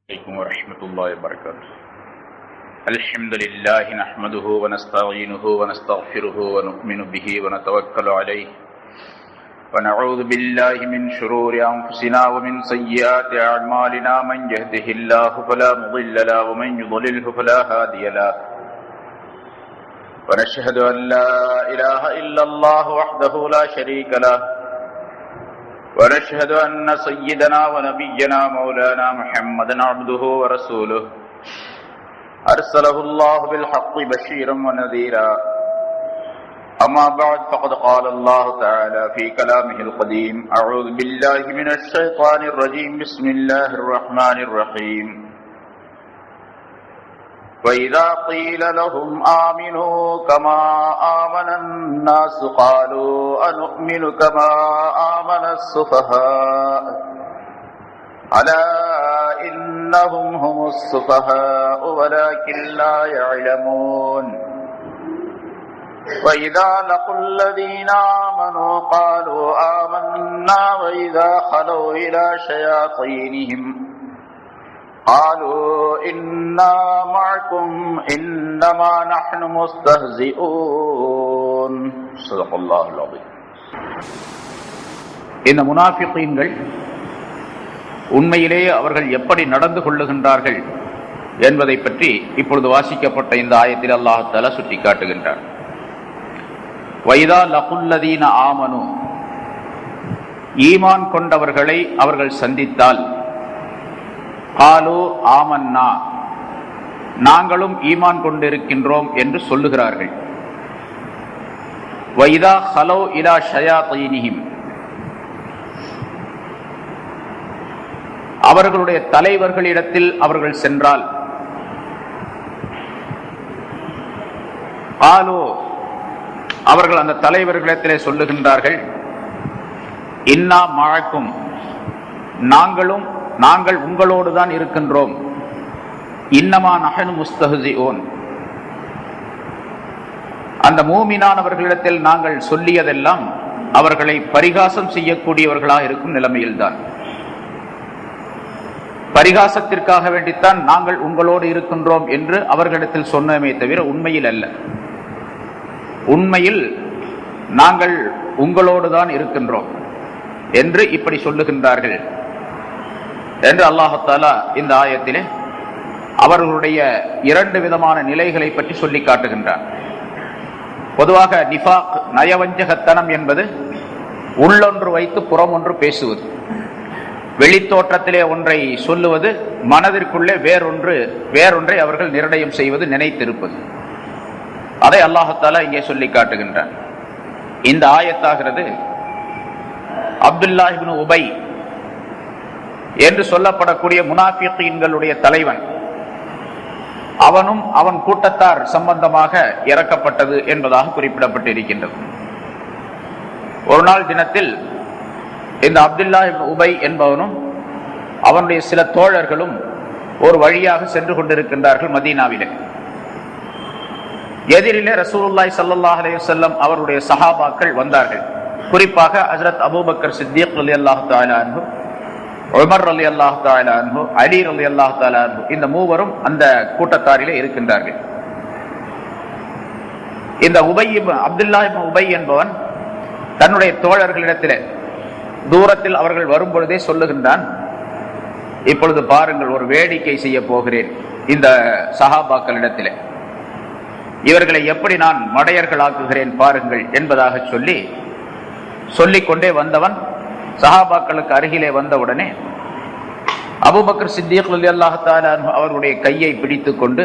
عليكم ورحمة الله وبركاته. الحمد لله نحمده ونستعينه ونستغفره ونؤمن به ونتوكل عليه ونعوذ بالله من شرور أنفسنا ومن سيئات أعمالنا من يهده الله فلا مضل له ومن يضلله فلا هادي له ونشهد أن لا إله إلا الله وحده لا شريك له ونشهد أن سيدنا ونبينا مولانا محمدا عبده ورسوله أرسله الله بالحق بشيرا ونذيرا أما بعد فقد قال الله تعالى في كلامه القديم أعوذ بالله من الشيطان الرجيم بسم الله الرحمن الرحيم وإذا قيل لهم آمنوا كما آمن الناس قالوا أنؤمن كما آمن السفهاء ألا إنهم هم السفهاء ولكن لا يعلمون وإذا لقوا الذين آمنوا قالوا آمنا وإذا خلوا إلى شياطينهم قالوا إنا معكم إنما نحن مستهزئون صدق الله العظيم. இந்த முனாஃபிகீன்கள் உண்மையிலேயே அவர்கள் எப்படி நடந்து கொள்ளுகின்றார்கள் என்பதை பற்றி இப்பொழுது வாசிக்கப்பட்ட இந்த ஆயத்தில் அல்லாஹ் தஆலா சுட்டிக்காட்டுகின்றார். வைதா லகுல்லதீன ஆமனு, ஈமான் கொண்டவர்களை அவர்கள் சந்தித்தால் காலு ஆமன்னா, நாங்களும் ஈமான் கொண்டிருக்கின்றோம் என்று சொல்லுகிறார்கள். வைதா ஹலோ இலா ஷயாத்தீனிஹிம், அவர்களுடைய தலைவர்களிடத்தில் அவர்கள் சென்றால் காலு, அவர்கள் அந்த தலைவர்களிடத்திலே சொல்லுகின்றார்கள், இன்னா மஅக்கும், நாங்கள் உங்களோடு தான் இருக்கின்றோம். இன்னமா நஹனு முஸ்தஹ்சிஊன், அந்த மூமினானவர்களிடத்தில் நாங்கள் சொல்லியதெல்லாம் அவர்களை பரிகாசம் செய்யக்கூடியவர்களாக இருக்கும் நிலைமையில்தான். பரிகாசத்திற்காக வேண்டித்தான் நாங்கள் உங்களோடு இருக்கின்றோம் என்று அவர்களிடத்தில் சொன்னமே தவிர உண்மையில் அல்ல. உண்மையில் நாங்கள் உங்களோடு தான் இருக்கின்றோம் என்று இப்படி சொல்லுகின்றார்கள் என்று அல்லாஹ் தஆலா இந்த ஆயத்திலே அவர்களுடைய இரண்டு விதமான நிலைகளை பற்றி சொல்லி காட்டுகின்றார். பொதுவாக நிஃபாக், நயவஞ்சகத்தனம் என்பது உள்ளொன்று வைத்து புறம் ஒன்று பேசுவது, வெளித்தோற்றத்திலே ஒன்றை சொல்லுவது, மனதிற்குள்ளே வேறொன்றை அவர்கள் நிர்ணயம் செய்வது, நினைத்திருப்பது. அதை அல்லாஹ் தஆலா இங்கே சொல்லி காட்டுகின்றார். இந்த ஆயத்தாகிறது அப்துல்லாஹ் இப்னு உபை என்று சொல்லப்படக்கூடிய முனாஃபிகீன்களுடைய தலைவன், அவனும் அவன் கூட்டத்தார் சம்பந்தமாக இறக்கப்பட்டது என்பதாக குறிப்பிடப்பட்டிருக்கின்றது. ஒரு நாள் தினத்தில் இந்த அப்துல்லாஹ் இப்னு உபை என்பவனும் அவனுடைய சில தோழர்களும் ஒரு வழியாக சென்று கொண்டிருக்கின்றார்கள் மதீனாவிலே. எதிரிலே ரசூலுல்லாஹி ஸல்லல்லாஹு அலைஹி வஸல்லம் அவருடைய சஹாபாக்கள் வந்தார்கள். குறிப்பாக ஹஜ்ரத் அபூபக்கர் சித்திக் ரலியல்லாஹு தஆலா அன்ஹு, உமர் ரலியல்லாஹு தஆலா அன்ஹு, அலி ரலியல்லாஹு தஆலா அன்ஹு, இந்த மூவரும் அந்த கூட்டத்தாரிலே இருக்கின்றார்கள். இந்த அப்துல்லாஹ் இப்னு உபை என்பவன் தன்னுடைய தோழர்களிடத்திலே தூரத்தில் அவர்கள் வரும் பொழுதே சொல்லுகின்றான், இப்பொழுது பாருங்கள், ஒரு வேடிக்கை செய்ய போகிறேன் இந்த சஹாபாக்களிடத்திலே, இவர்களை எப்படி நான் மடையர்களாக்குகிறேன் பாருங்கள் என்பதாக சொல்லிக்கொண்டே வந்தவன் சஹாபாக்களுக்கு அருகிலே வந்தவுடனே அபூபக்கர் சித்திக் ரலியல்லாஹு தஆலா அன்ஹு அவருடைய கையை பிடித்துக் கொண்டு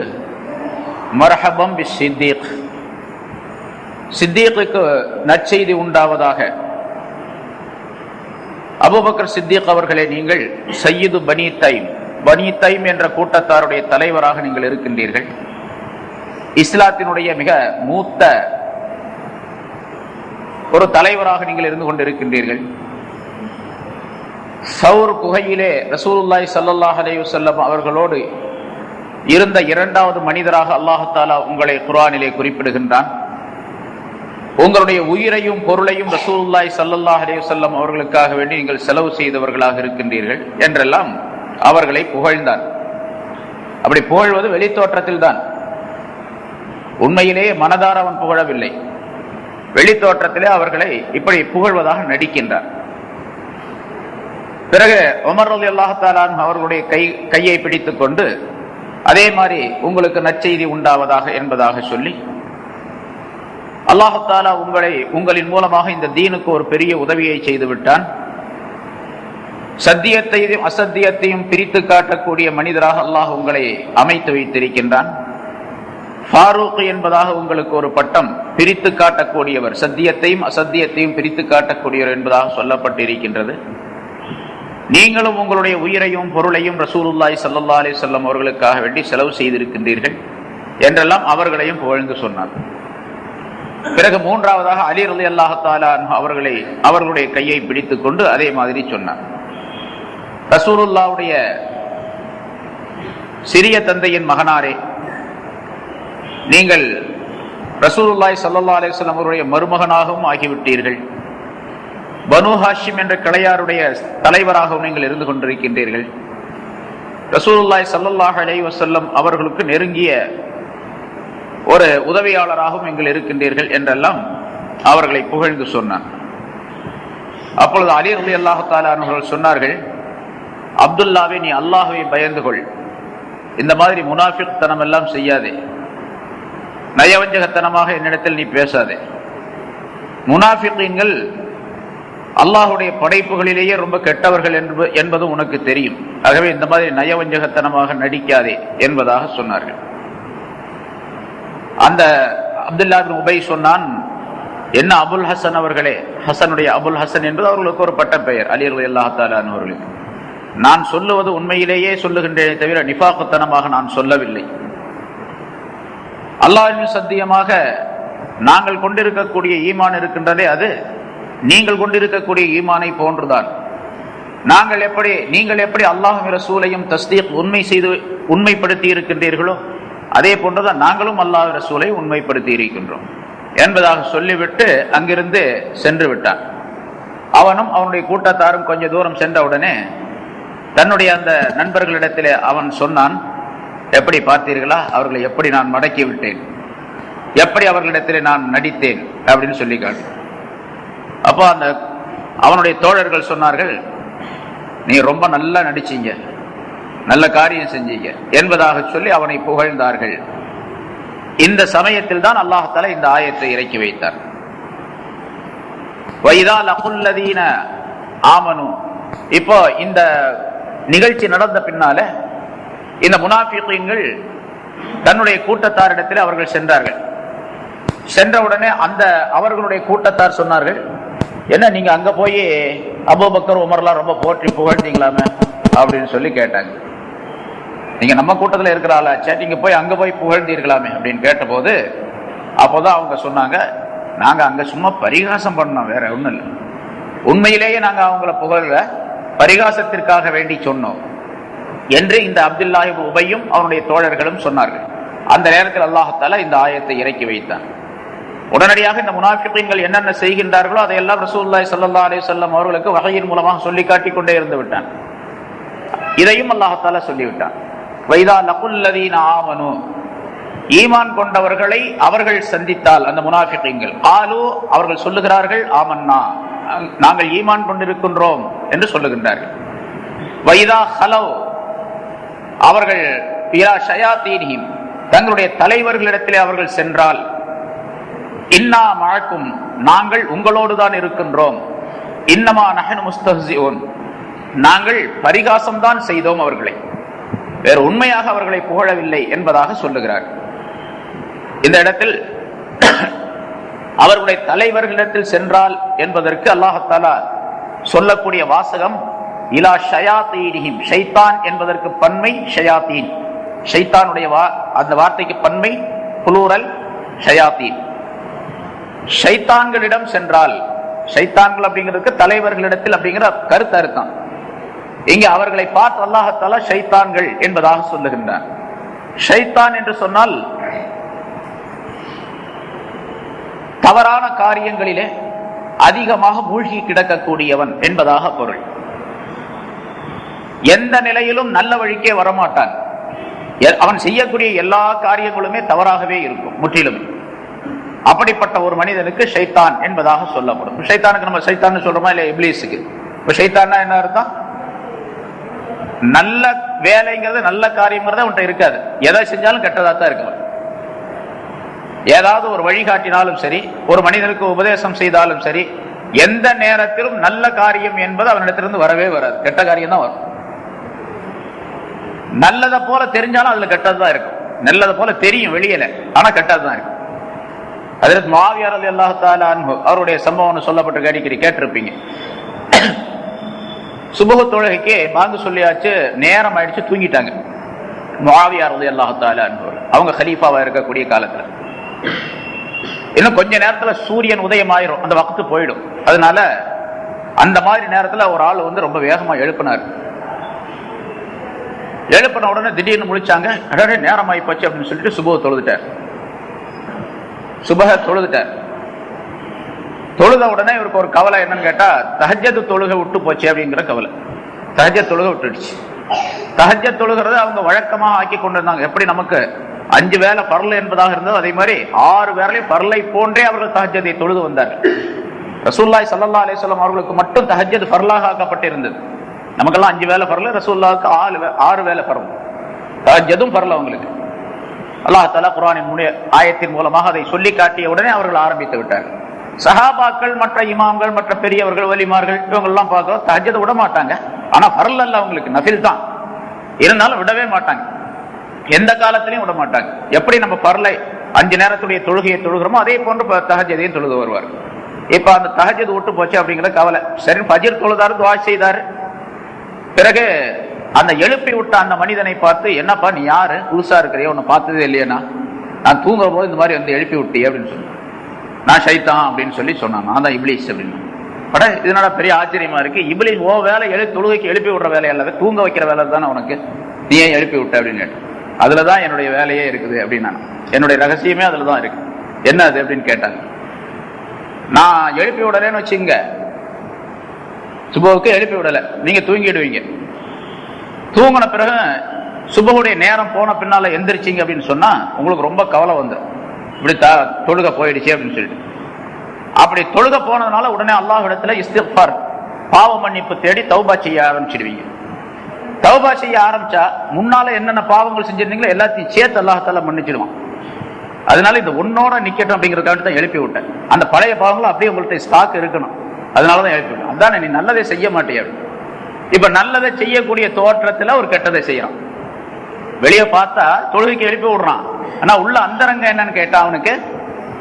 மர்ஹபம் பி சித்திக், சித்திக்கு நற்செய்தி உண்டாவதாக, அபூபக்கர் சித்திக் அவர்களே, நீங்கள் சய்யிது பனி தைம் என்ற கூட்டத்தாருடைய தலைவராக நீங்கள் இருக்கின்றீர்கள். இஸ்லாத்தினுடைய மிக மூத்த ஒரு தலைவராக நீங்கள் இருந்து கொண்டிருக்கின்றீர்கள். சௌர் குகையிலே ரசூலுல்லாஹி ஸல்லல்லாஹு அலைஹி வஸல்லம் அவர்களோடு இருந்த இரண்டாவது மனிதராக அல்லாஹ் தஆலா உங்களை குர்ஆனிலே குறிப்பிடுகின்றான். உங்களுடைய உயிரையும் பொருளையும் ரசூலுல்லாஹி ஸல்லல்லாஹு அலைஹி வஸல்லம் அவர்களுக்காக வேண்டி நீங்கள் செலவு செய்தவர்களாக இருக்கின்றீர்கள் என்றெல்லாம் அவர்களை புகழ்ந்தார். அப்படி புகழ்வது வெளித்தோற்றத்தில் தான், உண்மையிலேயே மனதார அவன் புகழவில்லை. வெளித்தோற்றத்திலே அவர்களை இப்படி புகழ்வதாக நடிக்கின்றார். பிறகு உமர் ரலியல்லாஹு தஆலா அன்ஹு அவர்களுடைய கையை பிடித்துக் கொண்டு அதே மாதிரி உங்களுக்கு நற்செய்தி உண்டாவதாக என்பதாக சொல்லி, அல்லாஹ் தஆலா உங்களின் மூலமாக இந்த தீனுக்கு ஒரு பெரிய உதவியை செய்து விட்டான், சத்தியத்தையும் அசத்தியத்தையும் பிரித்து காட்டக்கூடிய மனிதராக அல்லாஹ் உங்களை அமைத்து வைத்திருக்கின்றான். ஃபாரூக் என்பதாக உங்களுக்கு ஒரு பட்டம், பிரித்து காட்டக்கூடியவர், சத்தியத்தையும் அசத்தியத்தையும் பிரித்து காட்டக்கூடியவர் என்பதாக சொல்லப்பட்டிருக்கின்றது. நீங்களும் உங்களுடைய உயிரையும் பொருளையும் ரசூலுல்லாஹி ஸல்லல்லாஹு அலைஹி வஸல்லம் அவர்களுக்காக வேண்டி செலவு செய்திருக்கின்றீர்கள் என்றெல்லாம் அவர்களையும் புகழ்ந்து சொன்னார். பிறகு மூன்றாவதாக அலி ரலியல்லாஹு தஆலா அன்ஹு அவர்களுடைய கையை பிடித்துக் கொண்டு அதே மாதிரி சொன்னார். ரசூலுல்லாஹ்வுடைய சிறிய தந்தையின் மகனாரே, நீங்கள் ரசூலுல்லாஹி ஸல்லல்லாஹு அலைஹி வஸல்லம் அவருடைய மருமகனாகவும் ஆகிவிட்டீர்கள், பனு ஹாஷிம் என்ற கிளையாருடைய தலைவராகவும் நீங்கள் இருந்து கொண்டிருக்கின்றீர்கள், ரசூலுல்லாஹி ஸல்லல்லாஹு அலைஹி வஸல்லம் அவர்களுக்கு நெருங்கிய ஒரு உதவியாளராகவும் நீங்கள் இருக்கின்றீர்கள் என்றெல்லாம் அவர்களை புகழ்ந்து சொன்னார். அப்பொழுது அலி ரலியல்லாஹு தஆலா அவர்கள் சொன்னார்கள், அப்துல்லாவே, நீ அல்லாஹ்வை பயந்து கொள், இந்த மாதிரி முனாஃபிக் தனம் எல்லாம் செய்யாதே, நயவஞ்சகத்தனமாக என்னிடத்தில் நீ பேசாதே. முனாஃபிகீன்கள் அல்லாஹுடைய படைப்புகளிலேயே ரொம்ப கெட்டவர்கள் என்பது உனக்கு தெரியும், ஆகவே இந்த மாதிரி நயவஞ்சகத்தனமாக நடிக்காதே என்பதாக சொன்னார்கள். அந்த அப்துல்லா இப்னு உபை சொன்னான், என்ன அபுல் ஹசன் அவர்களே, ஹசனுடைய அபுல் ஹசன் என்பது அவர்களுக்கு ஒரு பட்ட பெயர், அலி ரலியல்லாஹு தஆலா அன்ஹு அவர்களுக்கு. நான் சொல்லுவது உண்மையிலேயே சொல்லுகின்றேனே தவிர நிஃபாக்குத்தனமாக நான் சொல்லவில்லை. அல்லாஹ்வின் சத்தியமாக நாங்கள் கொண்டிருக்கக்கூடிய ஈமான் இருக்கின்றதே, அது நீங்கள் கொண்டிருக்கக்கூடிய ஈமானை போன்றுதான். நீங்கள் எப்படி அல்லாஹ்வின் ரசூலையும் தஸ்தீக் உண்மைப்படுத்தி இருக்கின்றீர்களோ அதே போன்றுதான் நாங்களும் அல்லாஹ்வின் ரசூலை உண்மைப்படுத்தி இருக்கின்றோம் என்பதாக சொல்லிவிட்டு அங்கிருந்து சென்று விட்டான். அவனும் அவனுடைய கூட்டத்தாரும் கொஞ்ச தூரம் சென்றவுடனே தன்னுடைய அந்த நண்பர்களிடத்திலே அவன் சொன்னான், எப்படி பார்த்தீர்களா, அவர்களை எப்படி நான் மடக்கி விட்டேன், எப்படி அவர்களிடத்திலே நான் நடித்தேன் அப்படின்னு சொல்லி காட்டு. அப்போ அந்த அவனுடைய தோழர்கள் சொன்னார்கள், நீ ரொம்ப நல்லா நடிச்சீங்க, நல்ல காரியம் செஞ்சீங்க என்பதாக சொல்லி அவனை புகழ்ந்தார்கள். இந்த சமயத்தில் தான் அல்லாஹ் தஆலா இந்த ஆயத்தை இறக்கி வைத்தார். வைதா லகுல்லதீன ஆமனு. இப்போ இந்த நிகழ்ச்சி நடந்த பின்னால இந்த முனாஃபிகீன்கள் தன்னுடைய கூட்டத்தாரிடத்தில் அவர்கள் சென்றார்கள். சென்றவுடனே அந்த அவர்களுடைய கூட்டத்தார் சொன்னார்கள், என்ன நீங்க அங்க போய் அபூபக்கர் உமர்லாம் ரொம்ப போற்றி புகழ்ந்தீங்களாமே அப்படின்னு சொல்லி கேட்டாங்க. நீங்க நம்ம கூட்டத்தில் இருக்கிற ஆளாச்சே, நீங்க அங்க போய் புகழ்ந்தீர்களாமே அப்படின்னு கேட்டபோது அப்போதான் அவங்க சொன்னாங்க, நாங்க அங்க சும்மா பரிகாசம் பண்ணோம், வேற ஒண்ணும் இல்லை, உண்மையிலேயே நாங்க அவங்கள புகழ பரிகாசத்திற்காக வேண்டி சொன்னோம் என்று இந்த அப்துல்லா இப்னு உபையும் அவனுடைய தோழர்களும் சொன்னார்கள். அந்த நேரத்தில் அல்லாஹ் தஆலா இந்த ஆயத்தை இறக்கி வைத்தான். உடனடியாக இந்த முனாஃபிகீன்கள் என்னென்ன செய்கின்றார்களோ அதையெல்லாம் ரசூலுல்லாஹி ஸல்லல்லாஹு அலைஹி வஸல்லம் அவர்களுக்கு வஹயின் மூலமாக சொல்லி காட்டிக் கொண்டே இருந்து விட்டான். இதையும் அல்லாஹ் தஆலா சொல்லிவிட்டான். வைதா லகுல்லதீன ஆமனு, ஈமான் கொண்டவர்களை அவர்கள் சந்தித்தால் அந்த முனாஃபிகீன்கள், ஆலு அவர்கள் சொல்லுகிறார்கள், ஆமன்னா நாங்கள் ஈமான் கொண்டிருக்கின்றோம் என்று சொல்லுகின்றார்கள். வைதா ஹலவ் அவர்கள் இலா ஷயாத்தீனிஹிம் தங்களுடைய தலைவர்களிடத்திலே அவர்கள் சென்றால், இன்னா மஅக்கும் நாங்கள் உங்களோடு தான் இருக்கின்றோம், இன்னமா நஹ்னு முஸ்தஹ்சிஊன் நாங்கள் பரிகாசம் தான் செய்தோம் அவர்களை, வேறு உண்மையாக அவர்களை புகழவில்லை என்பதாக சொல்லுகிறார். இந்த இடத்தில் அவர்களுடைய தலைவர்களிடத்தில் சென்றால் என்பதற்கு அல்லாஹ் தஆலா சொல்லக்கூடிய வாசகம் இலா ஷயாத்தீனிஹிம், ஷைத்தான் என்பதற்கு பன்மை ஷயாத்தீன், ஷைத்தானுடைய அந்த வார்த்தைக்கு பன்மை புளூரல் ஷயாத்தீன். ஷைத்தான்களிடம் சென்றால், ஷைத்தான்கள் அப்படிங்கிறதுக்கு தலைவர்களிடத்தில் அப்படிங்கிற கருத்து அர்த்தம். இங்கே அவர்களை பார்த்து அல்லாஹ் தஆலா ஷைத்தான்கள் என்பதாக சொல்லுகின்றார். ஷைத்தான் என்று சொன்னால் தவறான காரியங்களிலே அதிகமாக மூழ்கி கிடக்கக்கூடியவன் என்பதாக பொருள். எந்த நிலையிலும் நல்ல வழிக்கே வரமாட்டான், அவன் செய்யக்கூடிய எல்லா காரியங்களுமே தவறாகவே இருக்கும் முற்றிலும். அப்படிப்பட்ட ஒரு மனிதனுக்கு ஷைத்தான் என்பதாக சொல்லப்படும். ஷைத்தானுக்கு நம்ம ஷைத்தான் சொல்றோமா இல்ல இப்லீஸுக்கு? இப்ப ஷைத்தான்னா என்ன அர்த்தம்? நல்ல வேலைங்கிறது நல்ல காரியங்கிறது அவன்கிட்ட இருக்காது. எதை செஞ்சாலும் கெட்டதா தான் இருக்கும். ஏதாவது ஒரு வழிகாட்டினாலும் சரி, ஒரு மனிதனுக்கு உபதேசம் செய்தாலும் சரி, எந்த நேரத்திலும் நல்ல காரியம் என்பது அவனிடத்திலிருந்து வரவே வராது. கெட்ட காரியம் தான் வரும். நல்லதை போல தெரிஞ்சாலும் அதுல கெட்டதுதான் இருக்கும். நல்லதை போல தெரியும் வெளியில, ஆனா கெட்டதுதான் இருக்கும். ஹஜ்ரத் முஆவியா ரலியல்லாஹு தஆலா அன்ஹு அவருடைய சம்பவம் சொல்லப்பட்டு அடிக்கடி கேட்டிருப்பீங்க. சுபஹ் தொழுகைக்கு பாங்கு சொல்லியாச்சு, நேரம் ஆயிடுச்சு, தூங்கிட்டாங்க. முஆவியா ரலியல்லாஹு தஆலா அன்ஹு அவங்க கலீஃபாவா இருக்கக்கூடிய காலத்துல இன்னும் கொஞ்ச நேரத்துல சூரியன் உதயம் ஆயிரும், அந்த வக்து போயிடும். அதனால அந்த மாதிரி நேரத்துல ஒரு ஆள் வந்து ரொம்ப வேகமா எழுப்பினார். எழுப்பின உடனே திடீர்னு முழிச்சாங்க. அடடே நேரம் ஆகி போச்சு அப்படின்னு சொல்லிட்டு சுபஹ் தொழுதுட்டார். தொழுத உடனே இவருக்கு ஒரு கவலை என்னன்னு கேட்டா, தஹஜ்ஜத் தொழுகை விட்டு போச்சு அப்படிங்கிற கவலை. தஹஜ்ஜத் தொழுகை விட்டுடுச்சு. தஹஜ்ஜத் தொழுகிறது அவங்க வழக்கமாக ஆக்கி கொண்டிருந்தாங்க. எப்படி நமக்கு 5 வேளை பர்ல என்பதாக இருந்தது, அதே மாதிரி 6 வேளையும் பர்லை போன்றே அவர்கள் தஹஜ்ஜத்தை தொழுது வந்தார்கள். ரசூலுல்லாஹி ஸல்லல்லாஹு அலைஹி வஸல்லம் அவர்களுக்கு மட்டும் தஹஜ்ஜத் ஃபர்லாக ஆக்கப்பட்டிருந்தது. நமக்கெல்லாம் 5 வேளை பர்ல, ரசூலுல்லாஹ்வுக்கு 6 வேளை பர்ல. தஹஜ்ஜதும் பர்ல அவங்களுக்கு. அல்லாஹ் தஆலா குர்ஆனின் ஆயத்தின் மூலமாக அதை சொல்லி காட்டிய உடனே அவர்கள் ஆரம்பித்து விட்டார்கள். சஹாபாக்கள், மற்ற இமாம்கள், மற்ற பெரியவர்கள், வலிமார்கள் இவங்க எல்லாம் பார்க்க தஹஜ்ஜத் விட மாட்டாங்க. ஆனா ஃபர்ல் அல்ல, அவங்களுக்கு நஃபில் தான். இருந்தாலும் விடவே மாட்டாங்க, எந்த காலத்திலையும் விட மாட்டாங்க. எப்படி நம்ம பர்லை 5 நேரத்துடைய தொழுகையை தொழுகிறோமோ அதே போன்று தஹஜ்ஜதையும் தொழுது வருவார். இப்ப அந்த தஹஜ்ஜத் விட்டு போச்சு அப்படிங்கிற கவலை. சரி, ஃபஜ்ர் தொழுதாரு, துஆ செய்தாரு. பிறகு அந்த எழுப்பி விட்ட அந்த மனிதனை பார்த்து, என்னப்பா நீ யாரு, புதுசா இருக்கிறிய, உன்னை பார்த்ததே இல்லையா, நான் தூங்குற போது இந்த மாதிரி வந்து எழுப்பி விட்டியே அப்படின்னு சொல்லி, நான் ஷைத்தான் அப்படின்னு சொல்லி சொன்னான். நான் தான் இப்லீஸ் அப்படின்னு. பட இதனால பெரிய ஆச்சரியமா இருக்கு. இப்லீஸ் ஓ வேலை தொழுகைக்கு எழுப்பி விடுற வேலை அல்லது தூங்க வைக்கிற வேலை தானே உனக்கு, நீ ஏன் எழுப்பி விட்ட அப்படின்னு கேட்டேன். அதுலதான் என்னுடைய வேலையே இருக்குது அப்படின்னு. என்னுடைய ரகசியமே அதுலதான் இருக்கு. என்ன அது அப்படின்னு கேட்டாங்க. நான் எழுப்பி விடலன்னு வச்சுங்க, சுபஹுக்கு எழுப்பி விடல, நீங்க தூங்கிடுவீங்க. தூங்கின பிறகு சுபஹுடைய நேரம் போன பின்னால எந்திரிச்சிங்க அப்படின்னு சொன்னா உங்களுக்கு ரொம்ப கவலை வந்துடும். இப்படி தொழுக போயிடுச்சு அப்படின்னு சொல்லிட்டு. அப்படி தொழுக போனதுனால உடனே அல்லாஹ்விடத்துல இஸ்திக்ஃபார், பாவ மன்னிப்பு தேடி தௌபா செய்ய ஆரம்பிச்சிடுவீங்க. தௌபா செய்ய ஆரம்பிச்சா முன்னால என்னென்ன பாவங்கள் செஞ்சிருந்தீங்களோ எல்லாத்தையும் சேர்த்து அல்லாஹ் தஆலா மன்னிச்சிடுவான். அதனால இந்த ஒன்னோட நிக்கட்டும் அப்படிங்கிறதுக்காக தான் எழுப்பி விட்டேன். அந்த பழைய பாவங்களும் அப்படியே உங்கள்கிட்ட ஸ்டாக் இருக்கணும், அதனாலதான் எழுப்பி விட்டேன். அதானே நீ நல்லதை செய்ய மாட்டியா. இப்ப நல்லதை செய்யக்கூடிய தோற்றத்துல ஒரு கெட்டதை செய்யறான். வெளியே பார்த்தா தொழுகைக்கு எழுப்பி விடுறான், ஆனா உள்ள அந்தரங்க என்னன்னு கேட்டா அவனுக்கு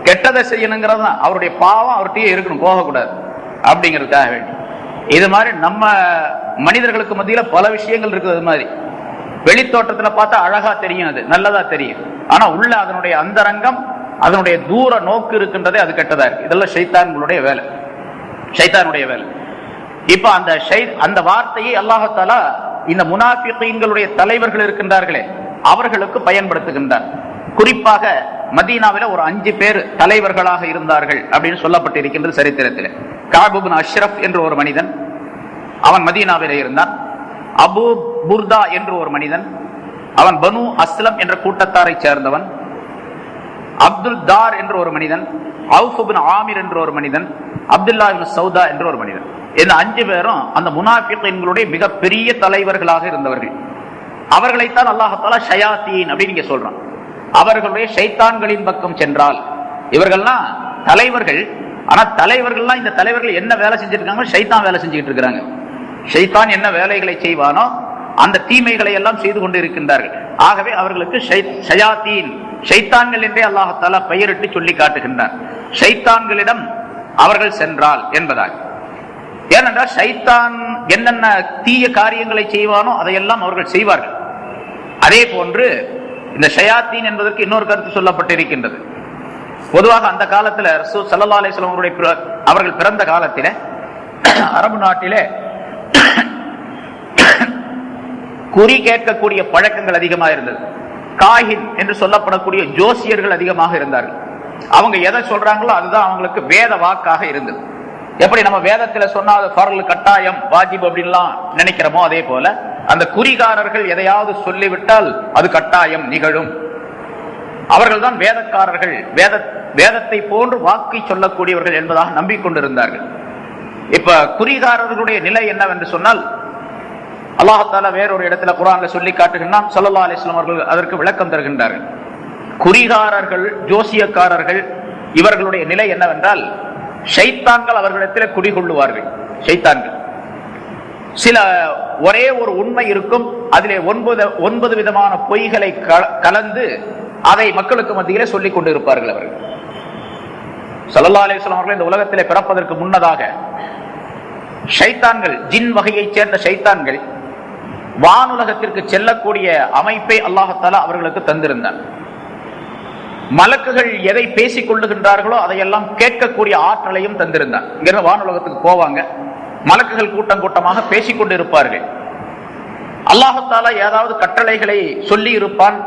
கெட்டதை செய்யணுங்கிறது தான். அவருடைய பாவம் அவர்கிட்டயே இருக்கணும், போகக்கூடாது அப்படிங்கிறதுக்காக வேண்டி. இது மாதிரி நம்ம மனிதர்களுக்கு மத்தியில பல விஷயங்கள் இருக்குது. அது மாதிரி வெளி தோற்றத்துல பார்த்தா அழகா தெரியும், அது நல்லதா தெரியும், ஆனா உள்ள அதனுடைய அந்தரங்கம், அதனுடைய தூர நோக்கு இருக்கின்றதே அது கெட்டதா இருக்கு. இதெல்லாம் ஷைத்தான்களுடைய வேலை, ஷைத்தானுடைய வேலை. இப்ப அந்த வார்த்தையை அல்லாஹ் தஆலா இந்த முனாஃபிகீன்களுடைய தலைவர்கள் இருக்கின்றார்களே அவர்களுக்கு பயன்படுத்துகின்றார். குறிப்பாக மதீனாவில ஒரு 5 பேர் தலைவர்களாக இருந்தார்கள் அப்படின்னு சொல்லப்பட்டிருக்கின்றது சரித்திரத்தில். கஅப் இப்னு அஷ்ரஃப் என்று ஒரு மனிதன், அவன் மதீனாவிலே இருந்தான். அபூ புர்தா என்று ஒரு மனிதன், அவன் பனு அஸ்லம் என்ற கூட்டத்தாரை சேர்ந்தவன். அப்துல் தார் என்று ஒரு மனிதன், அவுஃப் இப்னு ஆமிர் என்று ஒரு மனிதன், அப்துல்லாஹ் இப்னு சௌதா என்று ஒரு மனிதன். இந்த 5 பேரும் அந்த முனாஃபிகீன்களுடைய மிகப்பெரிய தலைவர்களாக இருந்தவர்கள். அவர்களைத்தான் அல்லாஹ் தஆலா ஷயாத்தீன் அப்படின்னு இங்க சொல்றான். அவர்களுடைய ஷைத்தான்களின் பக்கம் சென்றால், இவர்கள்லாம் தலைவர்கள். ஆனா தலைவர்கள்லாம், இந்த தலைவர்கள் என்ன வேலை செஞ்சிட்டு இருக்காங்க, ஷைத்தான் வேலை செஞ்சுட்டு இருக்காங்க. ஷைத்தான் என்ன வேலைகளை செய்வானோ அந்த தீமைகளை எல்லாம் செய்து கொண்டு இருக்கின்றார்கள். ஆகவே அவர்களுக்கு ஷயாத்தீன், ஷைத்தான்கள் என்றே அல்லாஹ் தஆலா பெயரிட்டு சொல்லி காட்டுகின்றார். ஷைத்தான்களிடம் அவர்கள் சென்றால் என்பதாக. ஏனென்றால் ஷைத்தான் என்னென்ன தீய காரியங்களை செய்வானோ அதையெல்லாம் அவர்கள் செய்வார்கள். அதே போன்று இந்த ஷயாத்தீன் என்பதற்கு இன்னொரு கருத்து சொல்லப்பட்டிருக்கின்றது. பொதுவாக அந்த காலத்தில் ரசூல் ஸல்லல்லாஹு அலைஹி வஸல்லம் அவர்கள் பிறந்த காலத்திலே அரபு நாட்டிலே குறி கேட்கக்கூடிய பழக்கங்கள் அதிகமாக இருந்தது. காஹின் என்று சொல்லப்படக்கூடிய ஜோசியர்கள் அதிகமாக இருந்தார்கள். அவங்க எதை சொல்றாங்களோ அதுதான் அவங்களுக்கு வேத வாக்காக இருந்தது. எப்படி நம்ம வேதத்துல சொன்னா அது ஃபர்ல், கட்டாயம், வாஜிப் அப்படின்லாம் நினைக்கிறோமோ அதே போல அந்த குறிகாரர்கள் எதையாவது சொல்லிவிட்டால் அது கட்டாயம் நிகழும். அவர்கள் தான் வேதக்காரர்கள், வேதத்தை போன்று வாக்கை சொல்லக்கூடியவர்கள் என்பதாக நம்பிக்கொண்டிருந்தார்கள். இப்ப குறிகாரர்களுடைய நிலை என்னவென்று சொன்னால், அல்லாஹ் தஆலா வேறொரு இடத்துல குர்ஆன்ல சொல்லி காட்டுகின்றான். ஸல்லல்லாஹு அலைஹி வஸல்லம் அவர்கள் அதற்கு விளக்கம் தருகின்றார்கள். குறிகாரர்கள், ஜோசியக்காரர்கள் இவர்களுடைய நிலை என்னவென்றால், ஷைத்தான்கள் அவர்களிடத்தில் குடிகொள்ளுவார்கள். ஷைத்தான்கள் சில ஒரே ஒரு உண்மை இருக்கும், அதிலே 9 விதமான பொய்களை கலந்து அதை மக்களுக்கு மத்தியிலே சொல்லிக் கொண்டு இருப்பார்கள். அவர்கள் ஸல்லல்லாஹு அலைஹி வஸல்லம் அவர்கள் இந்த உலகத்திலே பிறப்பதற்கு முன்னதாக ஷைத்தான்கள், ஜின் வகையைச் சேர்ந்த ஷைத்தான்கள் வானுலகத்திற்கு செல்லக்கூடிய அமைப்பை அல்லாஹ் தஆலா அவர்களுக்கு தந்திருந்தான். மலக்குகள் எதை பேசிக் கொள்ளுகின்றார்களோ அதையெல்லாம் கேட்கக்கூடிய ஆற்றலையும் தந்திருந்தான். இங்கிருந்து வானுலகத்துக்கு போவாங்க, மலக்குகள் கூட்டம் கூட்டமாக பேசிக் கொண்டு இருப்பார்கள். அல்லாஹ் தஆலா ஏதாவது கட்டளைகளை சொல்லி இருப்பான்,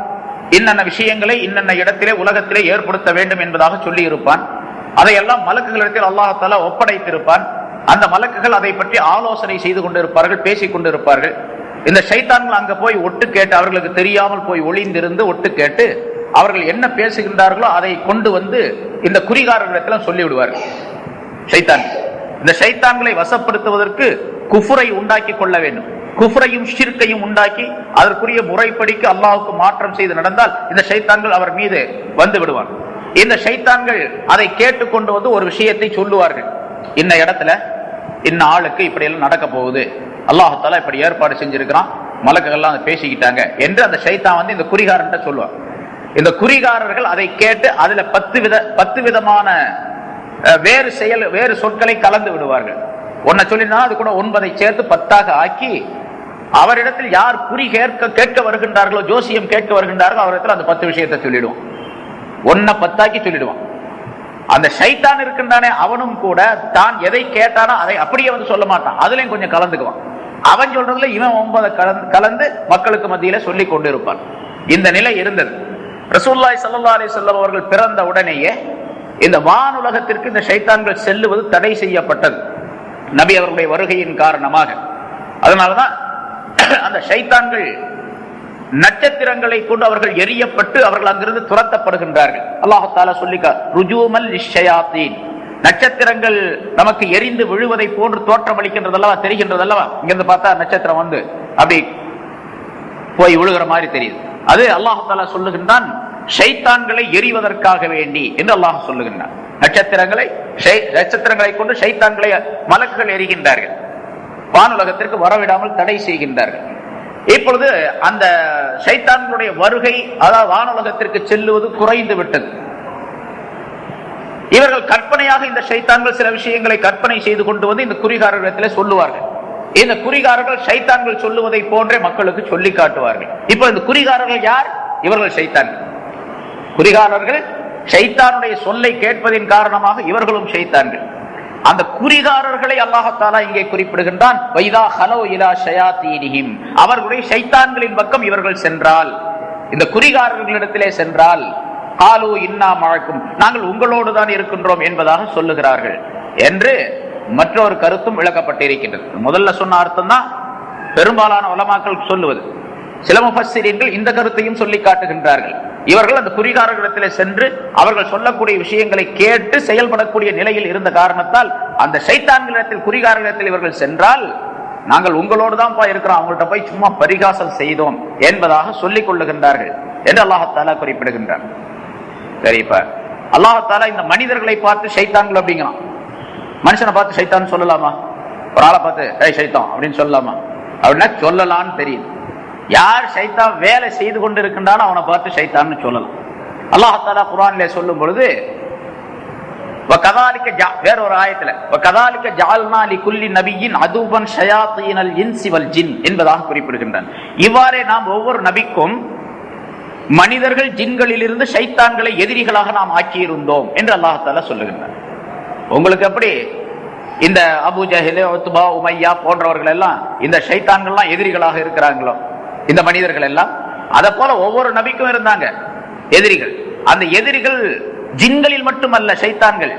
இன்னென்ன விஷயங்களை இன்னென்ன இடத்திலே உலகத்திலே ஏற்படுத்த வேண்டும் என்பதாக சொல்லி இருப்பான். அதையெல்லாம் மலக்குகளிடத்தில் அல்லாஹ் தஆலா ஒப்படைத்திருப்பான். அந்த மலக்குகள் அதை பற்றி ஆலோசனை செய்து கொண்டிருப்பார்கள், பேசிக் கொண்டிருப்பார்கள். இந்த ஷைத்தான்கள் அங்க போய் ஒட்டு கேட்டு, அவர்களுக்கு தெரியாமல் போய் ஒளிந்திருந்து ஒட்டு கேட்டு அவர்கள் என்ன பேசுகின்றார்களோ அதை கொண்டு வந்து இந்த குறிகாரர்களிடத்தில் சொல்லி விடுவார்கள். ஷைத்தான் இந்த ஷைத்தான்களை வசப்படுத்துவதற்கு குஃப்ரை உண்டாக்கி கொள்ள வேண்டும். குஃப்ரையும் ஷிர்கையும் உண்டாக்கி அதற்குரிய முறைப்படிக்கு அல்லாஹ்வுக்கு மாற்றம் செய்து நடந்தால் இந்த ஷைத்தான்கள் அவர் மீது வந்து விடுவார்கள். இந்த ஷைத்தான்கள் அதை கேட்டுக்கொண்டு வந்து ஒரு விஷயத்தை சொல்லுவார்கள். இந்த இடத்துல இன்ன ஆளுக்கு இப்படி எல்லாம் நடக்க போகுது, அல்லாஹ் தஆலா இப்படி ஏற்பாடு செஞ்சிருக்கிறான், மலக்குகள்லாம் அதை பேசிக்கிட்டாங்க என்று அந்த ஷைத்தான் வந்து இந்த குறிகாரன்ட்ட சொல்லுவார். இந்த குறிகாரர்கள் அதை கேட்டு அதுல 10 விதமான வேறு சொற்களை கலந்து விடுவார்கள். ஒன்ன சொல்லினா அது கூட 9 சேர்த்து 10ஆக ஆக்கி அவரிடத்தில் யார் குறி கேட்க வருகின்றார்களோ, ஜோசியம் கேட்க வருகின்றார்களோ அவரிடத்தில் அந்த 10 விஷயத்தை சொல்லிடுவான். 1 10ஆக்கி சொல்லிடுவான். அந்த ஷைத்தான் இருக்கின்றானே அவனும் கூட தான் எதை கேட்டானோ அதை அப்படியே வந்து சொல்ல மாட்டான், அதுலயும் கொஞ்சம் கலந்துக்குவான். அவன் சொல்றதுல இவன் 9 கலந்து மக்களுக்கு மத்தியில சொல்லி கொண்டு இருப்பான். இந்த நிலை இருந்தது. ரசூலுல்லாஹி ஸல்லல்லாஹு அலைஹி வஸல்லம் அவர்கள் பிறந்த உடனேயே இந்த வானுலகத்திற்கு இந்த ஷைத்தான்கள் செல்லுவது தடை செய்யப்பட்டது, நபி அவர்களுடைய வருகையின் காரணமாக. அதனாலதான் அந்த ஷைத்தான்கள் நட்சத்திரங்களை கொண்டு அவர்கள் எரியப்பட்டு அவர்கள் அங்கிருந்து துரத்தப்படுகின்றார்கள். அல்லாஹ் தஆலா சொல்லிக்க ருஜூமல் லிஷ்ஷயாத்தீன், நட்சத்திரங்கள் நமக்கு எரிந்து விழுவதை போன்று தோற்றம் அளிக்கின்றதல்லவா, தெரிகின்றதல்லவா. இங்கிருந்து பார்த்தா நட்சத்திரம் வந்து அப்படி போய் விழுகிற மாதிரி தெரியுது. அது அல்லாஹ் தஆலா சொல்லுகின்றான், ஷைத்தான்களை எரிவதற்காக வேண்டி என்று அல்லாஹ் சொல்லுகின்றான். நட்சத்திரங்களை கொண்டு ஷைத்தான்களை மலக்குகள் எரிகின்றார்கள், வானுலகத்திற்கு வரவிடாமல் தடை செய்கின்றார்கள். இப்பொழுது அந்த ஷைத்தான்களுடைய வருகை, அதாவது வானுலகத்திற்கு செல்லுவது குறைந்து விட்டது. இவர்கள் கற்பனையாக இந்த ஷைத்தான்கள் சில விஷயங்களை கற்பனை செய்து கொண்டு வந்து இந்த குறிகாரர்களிடத்தில் சொல்லுவார்கள். இந்த குறிகாரர்கள் ஷைத்தான்கள் சொல்லுவதை போன்றே மக்களுக்கு சொல்லி காட்டுவார்கள். இப்போ இந்த குறிகாரர்கள் யார்? இவர்கள் ஷைத்தான்கள். குறிகாரர்கள் ஷைத்தானுடைய சொல்லை கேட்பதின் காரணமாக இவர்களும் ஷைத்தான்கள். அந்த குறிகாரர்களை அல்லாஹ் தஆலா இங்கே குறிப்பிடுகின்றான். வைதா ஹலோ இலா ஷயாத்தீனிஹிம், அவர்களுடைய ஷைத்தான்களின் பக்கம் இவர்கள் சென்றால், இந்த குறிகாரர்களிடத்திலே சென்றால், காலு இன்னா மஅக்கும், நாங்கள் உங்களோடு தான் இருக்கின்றோம் என்பதாக சொல்லுகிறார்கள் என்று மற்றொரு கருத்தும் விளக்கப்பட்டிருக்கின்றது. முதல்ல சொன்ன அர்த்தம் தான் பெரும்பாலான உலமாக்கள் சொல்லுவது. சில முஃபஸ்ஸிரீன்கள் இந்த கருத்தையும் சொல்லி காட்டுகின்றார்கள். இவர்கள் அந்த குறிகாரர்களிடத்திலே சென்று அவர்கள் சொல்லக்கூடிய விஷயங்களை கேட்டு செயல்படக்கூடிய நிலையில் இருந்த காரணத்தால் அந்த ஷைத்தான்களிடத்தில், குறிகாரர்களிடத்தில் இவர்கள் சென்றால், நாங்கள் உங்களோடு தான் இருக்கிறோம், அவங்கள்ட்ட போய் சும்மா பரிகாசம் செய்தோம் என்பதாக சொல்லிக் கொள்ளுகின்றார்கள் என்று அல்லாஹ் தஆலா குறிப்பிடுகின்றார். சரி, இப்ப அல்லாஹ் தஆலா இந்த மனிதர்களை பார்த்து ஷைத்தான்கள் அப்படிங்கிறான். மனுஷனை பார்த்து ஷைத்தான் சொல்லலாமா? ஒரு ஆளை பார்த்து ஏய் ஷைத்தான் அப்படின்னு சொல்லலாமா? அப்படின்னா சொல்லலான்னு தெரியுது. யார் ஷைத்தான் வேலை செய்து கொண்டு இருக்கின்றானோ அவனை பார்த்து ஷைத்தான்னு சொல்லலாம். அல்லாஹ் தஆலா குர்ஆனிலே சொல்லும் பொழுது வேற ஒரு ஆயத்துல வகதாலிக ஜஅல்னா லிகுல்லி நபியின் அதுவன் ஷயாத்தீனல் இன்சி வல் ஜின் என்பதாக குறிப்பிடுகின்றான். இவ்வாறே நாம் ஒவ்வொரு நபிக்கும் மனிதர்கள் ஜின்களிலிருந்து ஷைத்தான்களை எதிரிகளாக நாம் ஆக்கியிருந்தோம் என்று அல்லாஹ் தஆலா சொல்லுகின்றான். உங்களுக்கு எப்படி இந்த அபூ ஜஹல், உத்பா, உமையா போன்றவர்கள் எல்லாம் இந்த ஷைத்தான்கள்லாம் எதிரிகளாக இருக்கிறாங்களோ, இந்த மனிதர்கள் எல்லாம் அத போல ஒவ்வொரு நபிக்கும் இருந்தாங்க எதிரிகள். அந்த எதிரிகள் ஜின்களில் மட்டுமல்ல, ஷைத்தான்கள்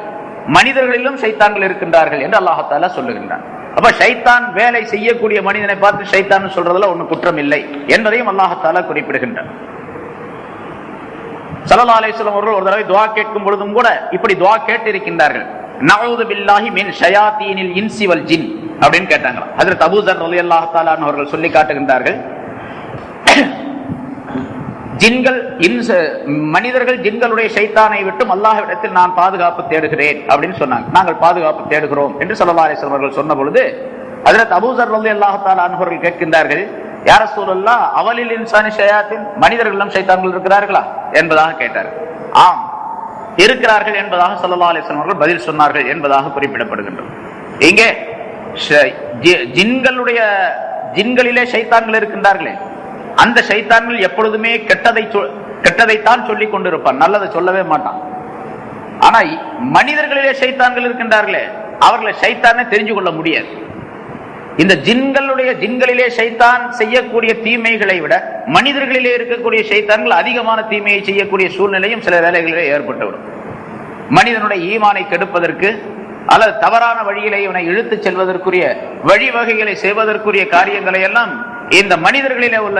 மனிதர்களிலும் ஷைத்தான்கள் இருக்கின்றார்கள் என்று அல்லாஹ் தஆலா சொல்லுகின்றான். அப்ப ஷைத்தான் வேலை செய்யக்கூடிய மனிதனை பார்த்து ஷைத்தான் சொல்றதுல ஒன்னும் குற்றம் இல்லை என்பதையும் அல்லாஹ் தஆலா குறிப்பிடுகின்றார். ஸல்லல்லாஹு அலைஹி வஸல்லம் அவர்கள் ஒரு தடவை துஆ கேட்கும் பொழுதும் கூட இப்படி துஆ கேட்டு இருக்கின்றார்கள். நஊது பில்லாஹி மின் ஷயாத்தீனில் இன்சி வல் ஜின் அப்படின்னு கேட்டாங்க. ஹஜ்ரத் அபூ ஸர் ரலியல்லாஹு தஆலா அவர்கள் சொல்லி காட்டுகின்றார்கள், ஜின்கள் மனிதர்கள் ஜின்களுடைய ஷைத்தானை விட்டு அல்லாஹ்விடத்தில் நான் பாதுகாப்பு தேடுகிறேன் அப்படின்னு சொன்னாங்க. நாங்கள் பாதுகாப்பு தேடுகிறோம் என்று ஸல்லல்லாஹு அலைஹி வஸல்லம் அவர்கள் சொன்ன பொழுது ஹஜ்ரத் அபூ ஸர் ரலியல்லாஹு தஆலா அவர்கள் கேட்கின்றார்கள், யா ரசூலல்லாஹ் அவலில் இன்சானி ஷயாத்தீன், மனிதர்களும் ஷைத்தான்கள் இருக்கிறார்களா என்பதாக கேட்டார்கள். ஆம் இருக்கிறார்கள் என்பதாக ஸல்லல்லாஹு அலைஹி வஸல்லம் அவர்கள் பதில் சொன்னார்கள் என்பதாக குறிப்பிடப்படுகின்றது. இங்கே ஜின்களிலே ஷைத்தான்கள் இருக்கின்றார்களே, அந்த ஷைத்தான்கள் எப்பொழுதுமே கெட்டதைத்தான் சொல்லிக் கொண்டிருப்பான், நல்லதை சொல்லவே மாட்டான். ஆனா மனிதர்களிலே ஷைத்தான்கள் இருக்கின்றார்களே, அவர்களை ஷைத்தானே தெரிஞ்சு கொள்ள முடியாது. இந்த ஜின்களிலே ஷைத்தான் செய்யக்கூடிய தீமைகளை விட மனிதர்களிலே இருக்கக்கூடிய ஷைத்தான்கள் அதிகமான தீமையை செய்யக்கூடிய சூழ்நிலையும் சில வேளைகளிலே ஏற்பட்டுவிடும். மனிதனுடைய ஈமானை கெடுப்பதற்கு அல்லது தவறான வழியிலே இவனை இழுத்துச் செல்வதற்குரிய வழிவகைகளை செய்வதற்குரிய காரியங்களை எல்லாம் இந்த மனிதர்களிலே உள்ள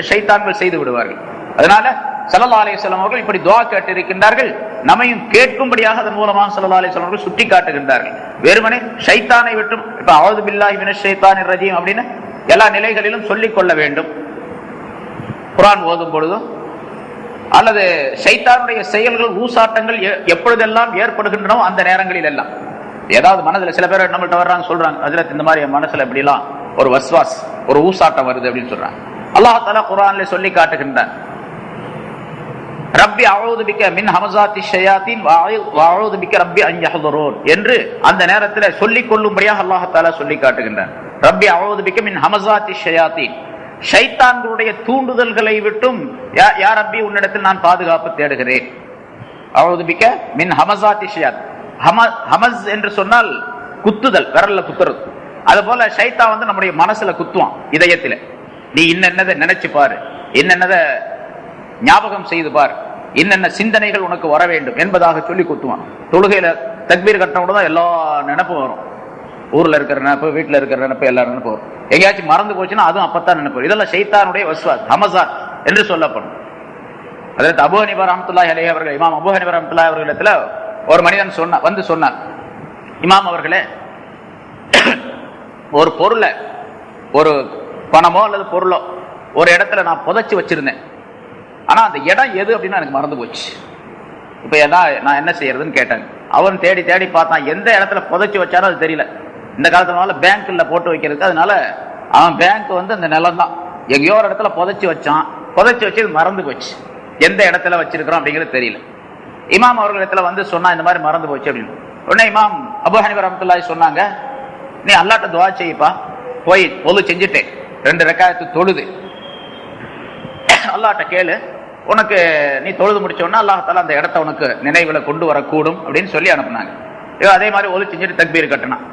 ஷைத்தான்கள் செய்து விடுவார்கள். அதனால ஸல்லல்லாஹு அலைஹி வஸல்லம் அவர்கள் இப்படி துஆ கேட்டிருக்கின்றார்கள். நம்மையும் கேட்கும்படியாக அதன் மூலமாக ஸல்லல்லாஹு அலைஹி வஸல்லம் அவர்கள் சுட்டி காட்டுகின்றார்கள். வெறுமனே ஷைத்தானை விட்டு இப்ப அஊது பில்லாஹி மினஷ் ஷைத்தானிர் ரஜீம் அப்படின்னு எல்லா நிலைகளிலும் சொல்லிக் கொள்ள வேண்டும். குர்ஆன் ஓதும் பொழுதும் அல்லது ஷைத்தானுடைய செயல்கள் ஊசாட்டங்கள் எப்பொழுதெல்லாம் ஏற்படுகின்றனோ அந்த நேரங்களில் எல்லாம் ஏதாவது மனதில் சில பேர் நம்மள்ட்ட வர்றாங்க, சொல்றாங்க, ஹஜ்ரத் இந்த மாதிரி மனசுல இப்படி எல்லாம் ஒரு வஸ்வாஸ் ஒரு ஊசாட்டம் வருது அப்படின்னு சொல்றாங்க. அல்லாஹ் தஆலா குர்ஆனிலே சொல்லி காட்டுகின்றான், ரப்பி அஊது பிக மின் ஹமஸாத்தி ஷயாத்தீன் வ அஊது பிக ரப்பி அன் யஹ்துரூன் என்று அந்த நேரத்தில் சொல்லிக் கொள்ளும்படியாக அல்லாஹ் தஆலா சொல்லி காட்டுகின்றான். ரப்பி அஊது பிக மின் ஹமஸாத்தி ஷயாத்தீன், ஷைத்தான்களுடைய தூண்டுதல்களை விட்டும் யா ரப்பி உன்னிடத்தில் நான் பாதுகாப்பு தேடுகிறேன். அஊது பிக மின் ஹமஸாத்தி ஷயாத், ஹமஸ் என்று சொன்னால் குத்துதல், விரல்ல குத்துறது. அது போல ஷைத்தான் வந்து நம்முடைய மனசுல குத்துவான், இதயத்தில். நீ இன்னென்னதை நினைச்சு பாரு, என்னென்னதை ஞாபகம் செய்து பார், என்னென்ன சிந்தனைகள் உனக்கு வர வேண்டும் என்பதாக சொல்லி குத்துவான். தொழுகையில தக்பீர் கட்டினோட தான் எல்லா நினைப்பும் வரும். ஊர்ல இருக்கிற நினைப்பு, வீட்டுல இருக்கிற நினைப்பு, எல்லா நினைப்பு வரும். எங்கேயாச்சும் மறந்து போச்சுன்னா அதுவும் அப்பத்தான் நினைப்பு. இதெல்லாம் ஷைத்தானுடைய வஸ்வாஸ், ஹமஸாத் என்று சொல்லப்படும். அதற்கு அபூ ஹனீஃபா ரஹ்மத்துல்லாஹி அலைஹி அவர்கள், இமாம் அபூ ஹனீஃபா ரஹ்மத்துல்லாஹி அவர்களிடத்துல ஒரு மனிதன் சொன்னார், இமாம் அவர்களே, ஒரு பொருளை, ஒரு பணமோ அல்லது பொருளோ ஒரு இடத்துல நான் புதைச்சு வச்சிருந்தேன். ஆனா அந்த இடம் எது அப்படின்னு எனக்கு மறந்து போச்சு. இப்ப நான் என்ன செய்யறதுன்னு கேட்டாங்க. அவன் தேடி தேடி பார்த்தான், எந்த இடத்துல புதைச்சு வச்சாலும் அது தெரியல. இந்த காலத்துல பேங்க்ல போட்டு வைக்கிறதுக்கு, அதனால அவன் பேங்க் வந்து அந்த நிலம் தான் எங்கேயோ ஒரு இடத்துல புதைச்சு வச்சான். புதைச்சு வச்சு மறந்து போச்சு, எந்த இடத்துல வச்சிருக்கிறோம் அப்படிங்கிறது தெரியல. இமாம் அவர்களிடத்துல வந்து சொன்னா இந்த மாதிரி மறந்து போச்சு அப்படின்னு. உடனே இமாம் அபூ ஹனீஃபா ரஹ்மத்துல்லாஹி சொன்னாங்க, நீ அல்லாஹ்ட்ட துஆ செய்ப்பா, போய் ஒது செஞ்சுட்டேன், 2 ரக்காயத்து தொழுது அல்லாஹ்ட்ட கேளு, உனக்கு நீ தொழுது முடிச்சோன்னா அல்லாஹ் தஆலா அந்த இடத்த உனக்கு நினைவுல கொண்டு வரக்கூடும் அப்படின்னு சொல்லி அனுப்புனாங்க. அதே மாதிரி ஒது செஞ்சுட்டு தக்பீர் கட்டினான்.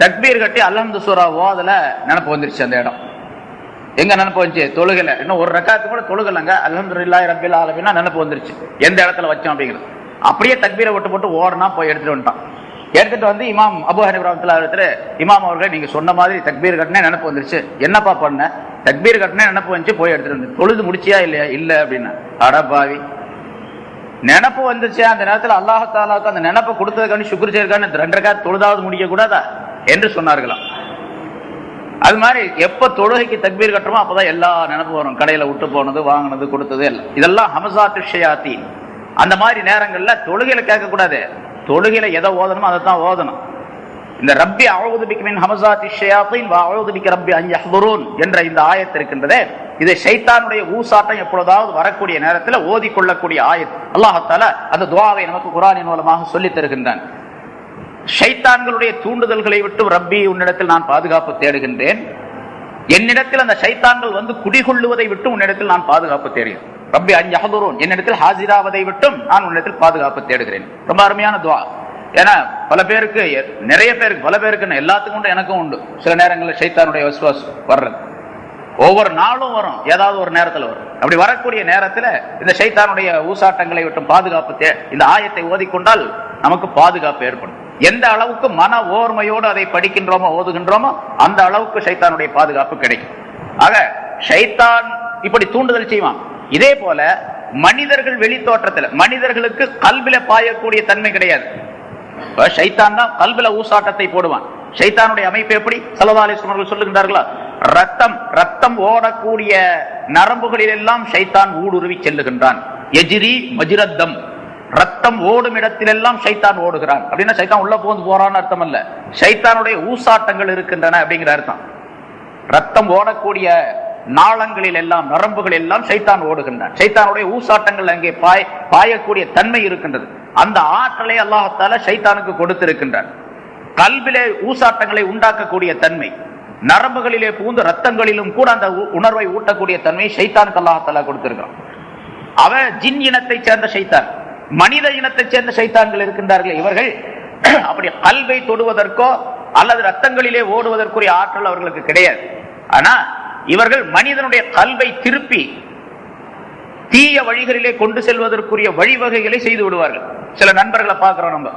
தக்பீர் கட்டி அல்ஹம்து சூரா ஓதல நினைப்பு வந்துருச்சு. அந்த இடம் எங்க நினைப்பு வந்துச்சு? தொழுகல. இன்னும் ஒரு ரக்காத்து கூட தொழுகலங்க, அல்ஹம்துலில்லாஹி ரப்பில் ஆலமீன் நினைப்பு வந்துருச்சு, எந்த இடத்துல வச்சோம் அப்படிங்கிறது. அப்படியே தக்பீரை விட்டு போட்டு ஓடனா போய் எடுத்துட்டு வந்துட்டான். எடுத்துட்டு வந்து இமாம் அபூ ஹனீஃபா ரஹ்மத்துல்லாஹி அலைஹி, இமாம் அவர்கள் நீங்க சொன்ன மாதிரி தக்பீர் கட்டினே நினைப்பு வந்துருச்சு, என்னப்பா பண்ண? தக்பீர் கட்டினே நினைப்பு வந்துச்சு, போய் எடுத்துட்டு வந்து. தொழுது முடிச்சியா இல்லையா? இல்ல அப்படின்னா. அடப்பாவி, நினைப்பு வந்துச்சு, அந்த நேரத்தில் அல்லாஹ் தஆலாவுக்கு அந்த நினைப்பை கொடுத்ததுக்கான சுக்ர் செய்யறதுக்கான 2 ரக்காத் தொழுதாவது முடிக்க கூடாதா என்று சொன்னார்களாம். அது மாதிரி எப்ப தொழுகைக்கு தக்பீர் கட்டுறோமோ அப்பதான் எல்லா நினைப்பு வரும். கடையில விட்டு போனது, வாங்கினது, கொடுத்தது எல்லாம். இதெல்லாம் ஹமஸாத்து ஷயாத்தீன். அந்த மாதிரி நேரங்கள்ல தொழுகையில கேட்க கூடாது, தொழுகையில எதை ஓதணுமோ அதை தான் ஓதணும். இந்த ரப்பி அஊது பிக மின் ஹமஸாத்தி ஷயாத்தீன் வ அஊது பிக ரப்பி அன் யஹ்துரூன் என்ற இந்த ஆயத் இருக்கின்றதே, இது ஷைத்தானுடைய ஊசாட்டம் எப்பொழுதாவது வரக்கூடிய நேரத்தில் ஓதிக்கொள்ளக்கூடிய ஆயத். அல்லாஹ் தஆலா அந்த துஆவை நமக்கு குர்ஆனின் மூலமாக சொல்லித் தருகின்றான். ஷைத்தான்களுடைய தூண்டுதல்களை விட்டு ரப்பி உன்னிடத்தில் நான் பாதுகாப்பு தேடுகின்றேன், என்னிடத்தில் அந்த ஷைத்தான்கள் வந்து குடிகொள்ளுவதை விட்டு உன்னிடத்தில் நான் பாதுகாப்பு தேடுகிறேன். ரப்பி அன் யஹ்துரூன், என்னிடத்தில் ஹாசிராவதை விட்டும் நான் உன்னிடத்தில் பாதுகாப்பு தேடுகிறேன். ரொம்ப அருமையான துஆ. ஏன்னா பல பேருக்கு, நிறைய பேருக்கு, பல பேருக்கு, எல்லாத்துக்கும் உண்டு, எனக்கும் உண்டு. சில நேரங்களில் ஷைத்தானுடைய வஸ்வாஸ் வர்றது ஒவ்வொரு நாளும் வரும், ஏதாவது ஒரு நேரத்தில் வரும். அப்படி வரக்கூடிய நேரத்தில் இந்த ஷைத்தானுடைய ஊசாட்டங்களை விட்டு பாதுகாப்பு இந்த ஆயத்தை ஓதிக்கொண்டால் நமக்கு பாதுகாப்பு ஏற்படும். எந்த அளவுக்கு மன ஓர்மையோடு அதை படிக்கின்றோமோ ஓதுகின்றோமோ அந்த அளவுக்கு ஷைத்தானுடைய பாதுகாப்பு கிடைக்கும். ஆக ஷைத்தான் இப்படி தூண்டுதல் செய்வான். இதே போல மனிதர்கள் வெளி தோற்றத்தில் மனிதர்களுக்கு கல்வில பாயக்கூடிய தன்மை கிடையாது. ஷைத்தான் தான் கல்வில ஊசாட்டத்தை போடுவான். ஷைத்தானுடைய அமைப்பு எப்படி ஸல்லல்லாஹு அலைஹி வஸல்லம் சொல்லுகின்றார்களா, ரத்தம் ஓடக்கூடிய நரம்புகளில் எல்லாம் ஷைத்தான் ஊடுருவி செல்லுகின்றான். எஜ்ரி மஜ்ரத்தம், ரத்தம் ஓடும் இடத்திலெல்லாம் ஷைத்தான் ஓடுகிறான். அப்படின்னா ஷைத்தான் உள்ள போந்து போறான்னு அர்த்தம் அல்ல, ஷைத்தானுடைய ஊசாட்டங்கள் இருக்கின்றன அப்படிங்கிற அர்த்தம். ரத்தம் ஓடக்கூடிய நாளங்களில் எல்லாம் நரம்புகள் எல்லாம் ஷைத்தான் ஓடுகின்றான். ஷைத்தானுடைய ஊசாட்டங்கள் அங்கே பாயக்கூடிய தன்மை இருக்கின்றது. அந்த ஆற்றலை அல்லாஹ் தஆலா ஷைத்தானுக்கு கொடுத்திருக்கின்றான். கல்விலே ஊசாட்டங்களை உண்டாக்கக்கூடிய தன்மை, நரம்புகளிலே பூந்து ரத்தங்களிலும் கூட அந்த உணர்வை ஊட்டக்கூடிய தன்மை ஷைத்தானுக்கு அல்லாஹ் தஆலா கொடுத்திருக்கிறான். அவன் ஜின் இனத்தை சேர்ந்த ஷைத்தான், மனித இனத்தை சேர்ந்த ஷைத்தான்கள் இருக்கின்றார்கள். இவர்கள் அப்படி கல்வை தொடுவதற்கோ அல்லது ரத்தங்களிலே ஓடுவதற்குரிய ஆற்றல் அவர்களுக்கு கிடையாது. ஆனா இவர்கள் மனிதனுடைய கல்வை திருப்பி தீய வழிகளிலே கொண்டு செல்வதற்குரிய வழிவகைகளை செய்து விடுவார்கள். சில நண்பர்களை பார்க்கிறோம், நம்ம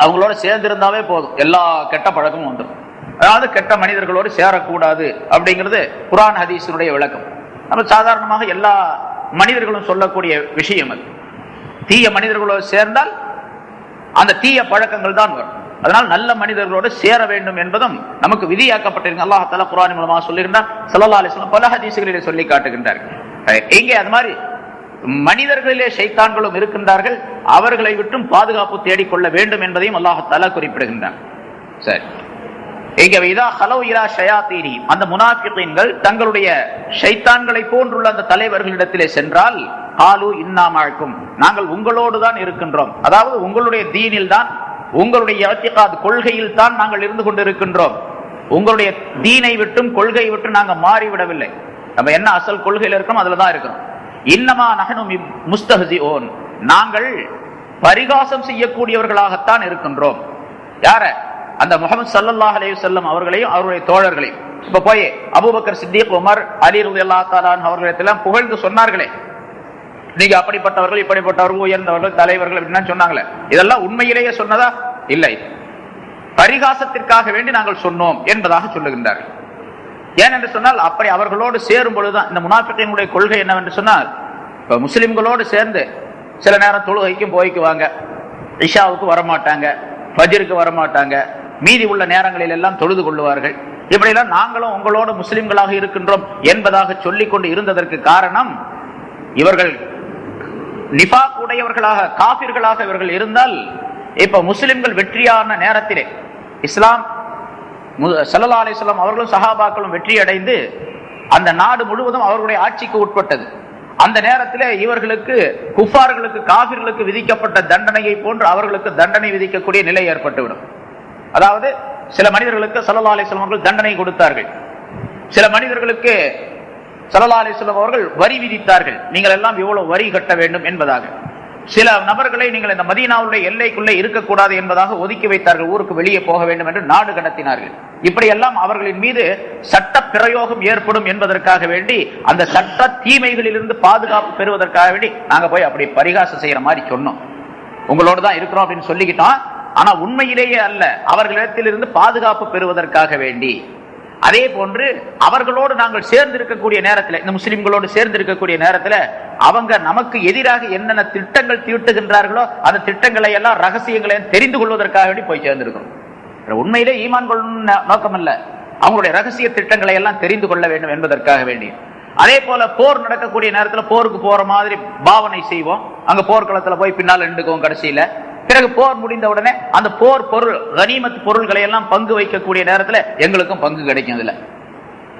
அவங்களோட சேர்ந்திருந்தாவே போதும் எல்லா கெட்ட பழக்கமும் வந்துடும். அதாவது கெட்ட மனிதர்களோடு சேரக்கூடாது அப்படிங்கிறது குர்ஆன் ஹதீஸினுடைய விளக்கம். நம்ம சாதாரணமாக எல்லா மனிதர்களும் சொல்லக்கூடிய விஷயம். அது தீய மனிதர்களோடு சேர்ந்தால் அந்த தீய பழக்கங்கள் தான் வரும். அதனால் நல்ல மனிதர்களோடு சேர வேண்டும் என்பதும் நமக்கு விதியாக்கப்பட்டிருக்கு. அல்லாஹ் தஆலா குர்ஆன் மூலமாக சொல்லுகின்றார், ஸல்லல்லாஹு அலைஹி வஸல்லம் பல ஹதீஸ்களிலே சொல்லி காட்டுகின்றார்கள். இங்கே அது மாதிரி மனிதர்களிலே ஷைத்தான்களும் இருக்கின்றார்கள். அவர்களை விட்டும் பாதுகாப்பு தேடிக்கொள்ள வேண்டும் என்பதையும் அல்லாஹ் தஆலா குறிப்பிடுகின்றார். சரி, இங்கே இதா ஹலோ இலா ஷயாத்தீனி, அந்த முனாஃபிகீன்கள் தங்களுடைய ஷைத்தான்களை போன்றுள்ள அந்த தலைவர்களிடத்திலே சென்றால், காலு இன்னா மஅக்கும், நாங்கள் உங்களோடு தான் இருக்கின்றோம். அதாவது உங்களுடைய தீனில் தான், உங்களுடைய இஅ்திகாத் கொள்கையில் தான் நாங்கள் இருந்து கொண்டிருக்கின்றோம். உங்களுடைய தீனை விட்டும் கொள்கையை விட்டு நாங்கள் மாறிவிடவில்லை. நம்ம என்ன அசல் கொள்கையில் இருக்கிறோம் அதுல தான் இருக்கிறோம். இன்னமா நஹனு முஸ்தஹ்சிஊன், நாங்கள் பரிகாசம் செய்யக்கூடியவர்களாகத்தான் இருக்கின்றோம். யார? அந்த முஹம்மது ஸல்லல்லாஹு அலைஹி வஸல்லம் அவர்களையும் அவருடைய தோழர்களையும். இப்ப போய் அபூபக்கர் சித்திக், உமர், அலி ரலியல்லாஹு தஆலா அவர்களெல்லாம் புகழ்ந்து சொன்னார்களே, நீங்க அப்படிப்பட்டவர்கள் இப்படிப்பட்டவர்கள் உயர்ந்தவர்கள் தலைவர்கள் அப்படின்னு சொன்னாங்களே, இதெல்லாம் உண்மையிலேயே சொன்னதா? இல்லை, பரிகாசத்திற்காக வேண்டி நாங்கள் சொன்னோம் என்பதாக சொல்லுகின்றார்கள். ஏனென்று சொன்னால் அப்படி அவர்களோடு சேரும் பொழுதுதான் இந்த முனாஃபிகீன்களுடைய கொள்கை என்னவென்று சொன்னால், இப்ப முஸ்லிம்களோடு சேர்ந்து சில நேரம் தொழுகைக்கும் போய்க்குவாங்க, இஷாவுக்கு வரமாட்டாங்க, ஃபஜ்ருக்கு வரமாட்டாங்க, மீதி உள்ள நேரங்களில் எல்லாம் தொழுது கொள்ளுவார்கள். இப்படியெல்லாம் நாங்களும் உங்களோடு முஸ்லிம்களாக இருக்கின்றோம் என்பதாக சொல்லிக் கொண்டு இருந்ததற்கு காரணம், இவர்கள் நிஃபாக் உடையவர்களாக காபிர்களாக இவர்கள் இருந்தால், இப்ப முஸ்லிம்கள் வெற்றியான நேரத்திலே இஸ்லாம் ஸல்லல்லாஹு அலைஹி வஸல்லம் அவர்களும் சஹாபாக்களும் வெற்றி அடைந்து அந்த நாடு முழுவதும் அவர்களுடைய ஆட்சிக்கு உட்பட்டது. அந்த நேரத்தில் இவர்களுக்கு குஃபார்களுக்கு காபிர்களுக்கு விதிக்கப்பட்ட தண்டனையை போன்று அவர்களுக்கு தண்டனை விதிக்கக்கூடிய நிலை ஏற்பட்டுவிடும். அதாவது சில மனிதர்களுக்கு ஸல்லல்லாஹு அலைஹி வஸல்லம் அவர்கள் தண்டனை கொடுத்தார்கள், சில மனிதர்களுக்கு ஸல்லல்லாஹு அலைஹி வஸல்லம் அவர்கள் வரி விதித்தார்கள், நீங்கள் எல்லாம் இவ்வளவு வரி கட்ட வேண்டும் என்பதாக. சில நபர்களை நீங்கள் இந்த மதீனாவுடைய எல்லைக்குள்ளே இருக்கக்கூடாது என்பதாக ஒதுக்கி வைத்தார்கள், ஊருக்கு வெளியே போக வேண்டும் என்று நாடு கடத்தினார்கள். இப்படியெல்லாம் அவர்களின் மீது சட்ட பிரயோகம் ஏற்படும் என்பதற்காக வேண்டி, அந்த சட்ட தீமைகளிலிருந்து பாதுகாப்பு பெறுவதற்காக வேண்டி நாங்க போய் அப்படி பரிகாசம் செய்யற மாதிரி சொன்னோம், உங்களோடு தான் இருக்கிறோம் அப்படின்னு சொல்லிக்கிட்டோம். ஆனா உண்மையிலேயே அல்ல, அவர்களிடத்திலிருந்து பாதுகாப்பு பெறுவதற்காக வேண்டி. அதே போன்று அவர்களோடு நாங்கள் சேர்ந்து இருக்கக்கூடிய நேரத்தில், இந்த முஸ்லிம்களோடு சேர்ந்து இருக்கக்கூடிய நேரத்தில் அவங்க நமக்கு எதிராக என்னென்ன திட்டங்கள் தீட்டுகின்றார்களோ அந்த திட்டங்களை எல்லாம் ரகசியங்களை தெரிந்து கொள்வதற்காக வேண்டி போய் சேர்ந்திருக்கிறோம். உண்மையிலே ஈமான் கொள்ளும் நோக்கம் அல்ல, அவங்களுடைய ரகசிய திட்டங்களை எல்லாம் தெரிந்து கொள்ள வேண்டும் என்பதற்காக வேண்டி. அதே போல போர் நடக்கக்கூடிய நேரத்தில் போருக்கு போற மாதிரி பாவனை செய்வோம், அங்க போர்க்களத்துல போய் பின்னால் நின்றுக்குவோம். கடைசியில பிறகு போர் முடிந்த உடனே அந்த போர் பொருள் கனிமத் பொருள்களை எல்லாம் பங்கு வைக்கக்கூடிய நேரத்தில் எங்களுக்கும் பங்கு கிடைக்கும், அதுல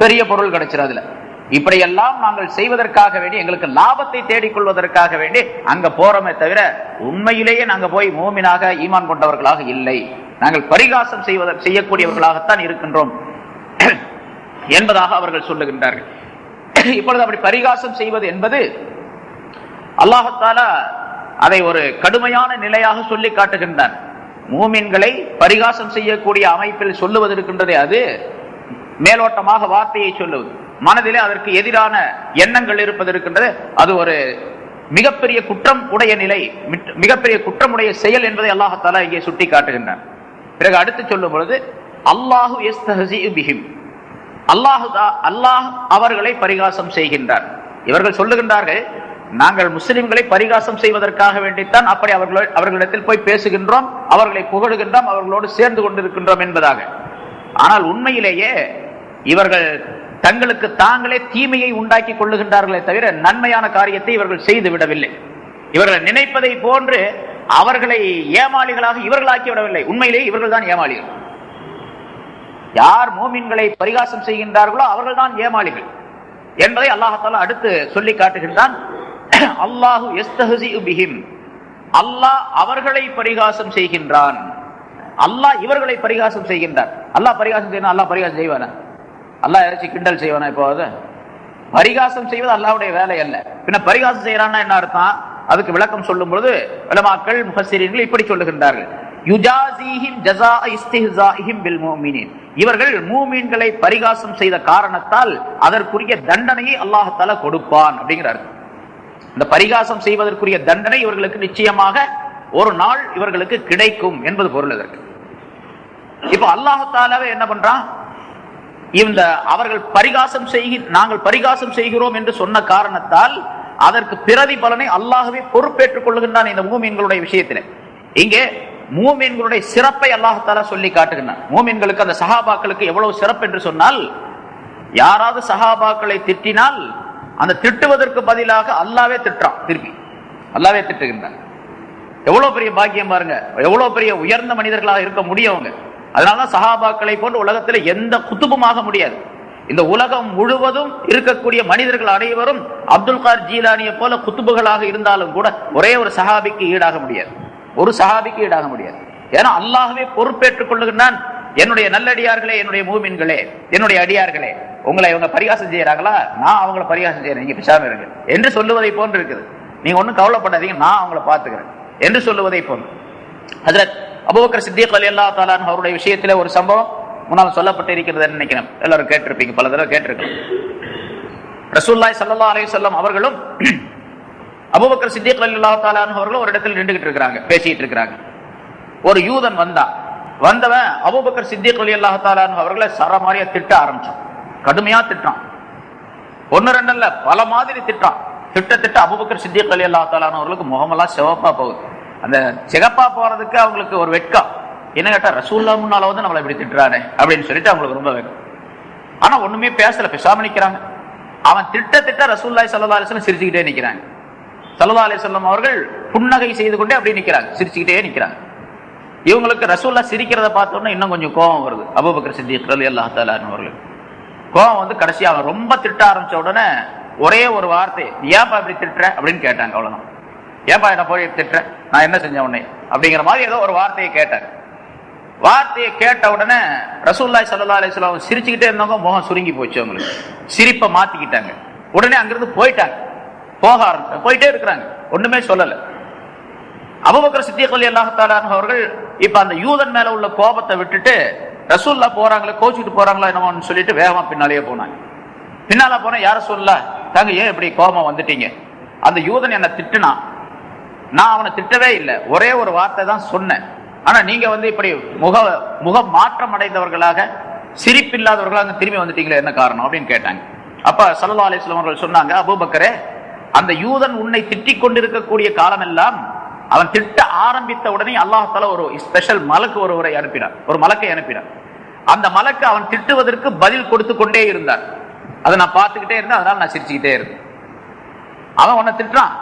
பெரிய பொருள் கிடைச்சிடும். அதுல இப்படியெல்லாம் நாங்கள் செய்வதற்காக வேண்டி, எங்களுக்கு லாபத்தை தேடிக்கொள்வதற்காக வேண்டி அங்க போறோமே தவிர உண்மையிலேயே நாங்க போய் மூமினாக ஈமான் கொண்டவர்களாக இல்லை, நாங்கள் பரிகாசம் செய்யக்கூடியவர்களாகத்தான் இருக்கின்றோம் என்பதாக அவர்கள் சொல்லுகின்றார்கள். இப்பொழுது அப்படி பரிகாசம் செய்வது என்பது அல்லாஹ் தஆலா அதை ஒரு கடுமையான நிலையாக சொல்லி காட்டுகின்றான். மூமின்களை பரிகாசம் செய்யக்கூடிய அமைப்பில் சொல்லுவது இருக்கின்றதே, அது மேலோட்டமாக வார்த்தையை சொல்லுவது, மனதிலே அதற்கு எதிரான எண்ணங்கள் இருப்பது இருக்கின்றது, அது ஒரு மிகப்பெரிய குற்றம் உடைய நிலை, மிகப்பெரிய குற்றமுடைய செயல் என்பதை அல்லாஹ் இங்கே சுட்டி காட்டுகின்றான். பிறகு அடுத்து சொல்லும் பொழுது அல்லாஹு யஸ்தஹ்ஸிஉ பிஹிம், அல்லாஹ் அவர்களை பரிகாசம் செய்கின்றார். இவர்கள் சொல்லுகின்றார்கள், நாங்கள் முஸ்லிம்களை பரிகாசம் செய்வதற்காக வேண்டித்தான் அப்படி அவர்களிடத்தில் போய் பேசுகின்றோம், அவர்களை புகழுகின்றோம், அவர்களோடு சேர்ந்து கொண்டிருக்கின்றோம் என்பதாக. ஆனால் உண்மையிலேயே இவர்கள் தங்களுக்கு தாங்களே தீமையை உண்டாக்கி கொள்ளுகின்றார்களே தவிர நன்மையான காரியத்தை இவர்கள் செய்து விடவில்லை. இவர்கள் நினைப்பதை போன்று அவர்களை ஏமாளிகளாக இவர்களாக்கி விடவில்லை. உண்மையிலேயே இவர்கள் தான் ஏமாளிகள். யார் மூமின்களை பரிகாசம் செய்கின்றார்களோ அவர்கள் தான் ஏமாளிகள் என்பதை அல்லாஹ் அடுத்து சொல்லி காட்டுகின்றான். அல்லாஹு யஸ்தஹ்ஸிஉ பிஹிம், அல்லாஹ் அவர்களை பரிகாசம் செய்கின்றான். அல்லாஹ் இவர்களை பரிகாசம் செய்கின்றார். அல்லாஹ் பரிகாசம் செய்யணும், அல்லாஹ் பரிகாசம் செய்வானா? அல்லாஹ் யாராச்சும் கிண்டல் செய்வானா? இப்போ பரிகாசம் செய்வது அல்லாஹ்வுடைய வேலை அல்ல. பின்ன பரிகாசம் செய்யறான்னா என்ன அர்த்தம்? அதுக்கு விளக்கம் சொல்லும் பொழுது உலமாக்கள் முஃபஸ்ஸிரீன்கள் இப்படி சொல்லுகின்றார்கள், யுஜாஸீஹிம் ஜஸாஅ இஸ்திஹ்ஸாஇஹிம் பில் முஃமினீன், இவர்கள் மூமின்களை பரிகாசம் செய்த காரணத்தால் அதற்குரிய தண்டனையை அல்லாஹ் தஆலா கொடுப்பான் அப்படிங்கிறார். இந்த பரிகாசம் செய்வதற்குரிய தண்டனை இவர்களுக்கு நிச்சயமாக ஒரு நாள் இவர்களுக்கு கிடைக்கும் என்பது பொருள் அதற்கு. இப்ப அல்லாஹ் தஆலாவே என்ன பண்றான்? இந்த அவர்கள் நாங்கள் பரிகாசம் செய்கிறோம் என்று சொன்ன காரணத்தால் அதற்கு பிரதிபலனை அல்லாஹ்வே பொறுப்பேற்றுக் கொள்ளுகின்றான் இந்த மூமின்களுடைய விஷயத்தில். இங்கே மூமின்களுடைய சிறப்பை அல்லாஹ் தஆலா சொல்லி காட்டுகின்றான். மூமின்களுக்கு, அந்த சஹாபாக்களுக்கு எவ்வளவு சிறப்பு என்று சொன்னால், யாராவது சஹாபாக்களை திட்டினால் அந்த திட்டுவதற்கு பதிலாக அல்லாஹ்வே திட்டுறான், திருப்பி அல்லாஹ்வே திட்டுகின்றான். எவ்வளவு பெரிய பாக்கியம் பாருங்க, எவ்வளவு பெரிய உயர்ந்த மனிதர்களாக இருக்க முடியும். அதனாலதான் சஹாபாக்களை போன்று உலகத்தில் எந்த குத்துபுமாக முடியாது. இந்த உலகம் முழுவதும் இருக்கக்கூடிய மனிதர்கள் அனைவரும் அப்துல் காதர் ஜீலானியை போல குத்துபுகளாக இருந்தாலும் கூட ஒரே ஒரு சஹாபிக்கு ஈடாக முடியாது, ஒரு சஹாபிக்கு ஈடாக முடியாது. ஏன்னா அல்லாஹ்வே பொறுப்பேற்றுக் கொள்ளுகின்றான். என்னுடைய நல்லடியார்களே, என்னுடைய மூமின்களே, என்னுடைய அடியார்களே, உங்களை இவங்க பரிகாசம் செய்யறாங்களா, நான் அவங்களை பரிகாசம் செய்யறேன், நீங்க பேசாம இருங்க என்று சொல்லுவதை போன்று இருக்குது. நீங்க ஒன்னும் கவலைப்படாதீங்க, நான் அவங்களை பார்த்துக்கிறேன் என்று சொல்லுவதை போன்று. ஹஜ்ரத் அபூபக்கர் சித்திக் ரலியல்லாஹு தஆலா அன்ஹு அவருடைய விஷயத்திலே ஒரு சம்பவம் முன்னால் சொல்லப்பட்டு இருக்கிறது நினைக்கிறேன், எல்லாரும் கேட்டிருப்பீங்க, பல தடவை கேட்டிருக்கீங்க. ரசூலுல்லாஹி ஸல்லல்லாஹு அலைஹி வஸல்லம் அவர்களும் அபூபக்கர் சித்திக் ரலியல்லாஹு தஆலா அன்ஹு அவர்களும் ஒரு இடத்துல நின்றுகிட்டு இருக்காங்க, பேசிட்டு இருக்காங்க. ஒரு யூதன் வந்தவன் அபூபக்கர் சித்திக் ரலியல்லாஹு தஆலா அன்ஹு அவர்களை சரமாரியா திட்ட ஆரம்பிச்சான், கடுமையா திட்டான். ஒன்னு ரெண்டு இல்ல, பல மாதிரி திட்டான். திட்ட அபூபக்கர் சித்திக் ரலியல்லாஹு தஆலா அன்ஹு அவர்களுக்கு முகமெல்லாம் சிவப்பா போகுது. அந்த சிகப்பா போறதுக்கு அவங்களுக்கு ஒரு வெட்கம். என்ன கேட்டா, ரசூலுல்லாஹ் முன்னால வந்து நம்மளை இப்படி திட்டுறானே அப்படின்னு சொல்லிட்டு அவங்களுக்கு ரொம்ப வெட்கம். ஆனா ஒண்ணுமே பேசல, பேசாம நிக்கிறாங்க. அவன் திட்ட ரசூலுல்லாஹி ஸல்லல்லாஹு அலைஹி வஸல்லம் சிரிச்சுக்கிட்டே நிக்கிறாங்க. ஸல்லல்லாஹு அலைஹி வஸல்லம் அவர்கள் புன்னகை செய்து கொண்டே அப்படியே நிக்கிறாங்க, சிரிச்சுக்கிட்டே நிக்கிறாங்க. இவங்களுக்கு ரசூலுல்லாஹ் சிரிக்கிறத பார்த்த உடனே இன்னும் கொஞ்சம் கோபம் வருது. அபூபக்கர் சித்திக் ரலியல்லாஹு தஆலா அன்ஹு அவர்களுக்கு கோபம் வந்து கடைசி அவன் ரொம்ப திட்ட ஆரம்பிச்ச உடனே ஒரே ஒரு வார்த்தை, ஏன்பா இப்படி திட்டுற அப்படின்னு கேட்டாங்க. அவ்வளவுதான். ஏன்பா என்ன போய் திட்டுற, நான் என்ன செஞ்ச உடனே அப்படிங்கிற மாதிரி ஏதோ ஒரு வார்த்தையை கேட்டாங்க. வார்த்தையை கேட்ட உடனே ரசூலுல்லாஹி ஸல்லல்லாஹு அலைஹி வஸல்லம் சிரிச்சுக்கிட்டே இருந்தவங்க முகம் சுருங்கி போச்சு, அவங்களுக்கு சிரிப்பை மாத்திக்கிட்டாங்க. உடனே அங்கிருந்து போயிட்டாங்க, போக ஆரம்பிச்சாங்க, போயிட்டே இருக்கிறாங்க, ஒண்ணுமே சொல்லல. அபூபக்கர் சித்திக் ரலியல்லாஹு தஆலா அன்ஹு அவர்கள் இப்ப அந்த யூதன் மேல உள்ள கோபத்தை விட்டுட்டு ரசூலுல்லாஹ் போறாங்களே, கோச்சிட்டு போறாங்களா என்னமோன்னு சொல்லிட்டு வேகமா பின்னாலேயே போனாங்க. பின்னால போன, யார ரசூலுல்லாஹ் தாங்க ஏன் இப்படி கோபம் வந்துட்டீங்க, அந்த யூதன் என்ன திட்டுனா, நான் அவனை திட்டவே இல்லை, ஒரே ஒரு வார்த்தை தான் சொன்னேன், ஆனா நீங்க வந்து இப்படி முக மாற்றம் அடைந்தவர்களாக, சிரிப்பில்லாதவர்களாக திரும்பி வந்துட்டீங்களே, என்ன காரணம் அப்படின்னு கேட்டாங்க. அப்ப ஸல்லல்லாஹு அலைஹி வஸல்லம் அவர்கள் சொன்னாங்க, அபூபக்கரே, அந்த யூதன் உன்னை திட்டிக் கொண்டிருக்கக்கூடிய காலம் எல்லாம் அவன் திட்ட ஆரம்பித்த உடனே அல்லாஹ் தஆலா ஒரு ஸ்பெஷல் மலக்கு ஒருவரை அனுப்பினார், ஒரு மலக்கை அனுப்பினார். அந்த மலக்கு அவன் திட்டுவதற்கு பதில் கொடுத்து கொண்டே இருந்தார். அதை நான் பார்த்துக்கிட்டே இருந்தேன், அதனால நான் சிரிச்சுக்கிட்டே இருந்தேன். அவன் உன்னை திட்டுறான்,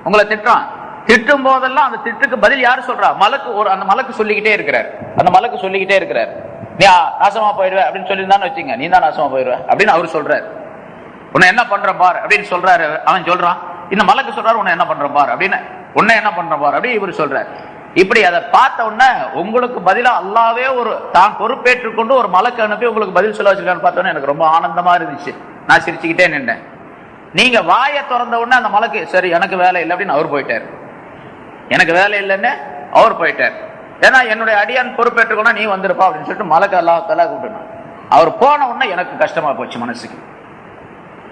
உங்களை திட்டுறான், திட்டும் போதெல்லாம் அந்த திட்டுக்கு பதில் யாரு சொல்றா, மலக்கு. அந்த மலக்கு சொல்லிக்கிட்டே இருக்கிறார், அந்த மலக்கு சொல்லிக்கிட்டே இருக்கிறார். நீ நாசமா போயிடுவ அப்படின்னு சொல்லியிருந்தான்னு வச்சுங்க, நீ தான் நாசமா போயிடுவ அப்படின்னு அவர் சொல்றாரு. உன்னை என்ன பண்ற பார் அப்படின்னு சொல்றாரு. அவன் சொல்றான், இந்த மலக்கு சொல்றாரு உன்னை என்ன பண்ற பார் அப்படின்னு, உன்னை என்ன பண்ற பார் அப்படி இவர் சொல்றாரு. இப்படி அதை பார்த்த உடனே உங்களுக்கு பதிலா அல்லாவே ஒரு தான் பொறுப்பேற்றுக் கொண்டு ஒரு மலக்கு அனுப்பி உங்களுக்கு பதில் சொல்ல வச்சிருக்கான்னு பார்த்தோன்னே எனக்கு ரொம்ப ஆனந்தமா இருந்துச்சு, நான் சிரிச்சுக்கிட்டே நின்றேன். நீங்க வாயை திறந்த உடனே அந்த மலக்கு சரி எனக்கு வேலை இல்லை அப்படின்னு அவர் போயிட்டாரு, எனக்கு வேலை இல்லைன்னு அவர் போயிட்டார். ஏன்னா என்னுடைய அடியான் பொறுப்பேற்றுக்கணும், நீ வந்திருப்பா அப்படின்னு சொல்லிட்டு மலக்கு அல்லாஹ் தஆலா கூப்பிடணும். அவர் போன உடனே எனக்கு கஷ்டமா போச்சு மனசுக்கு.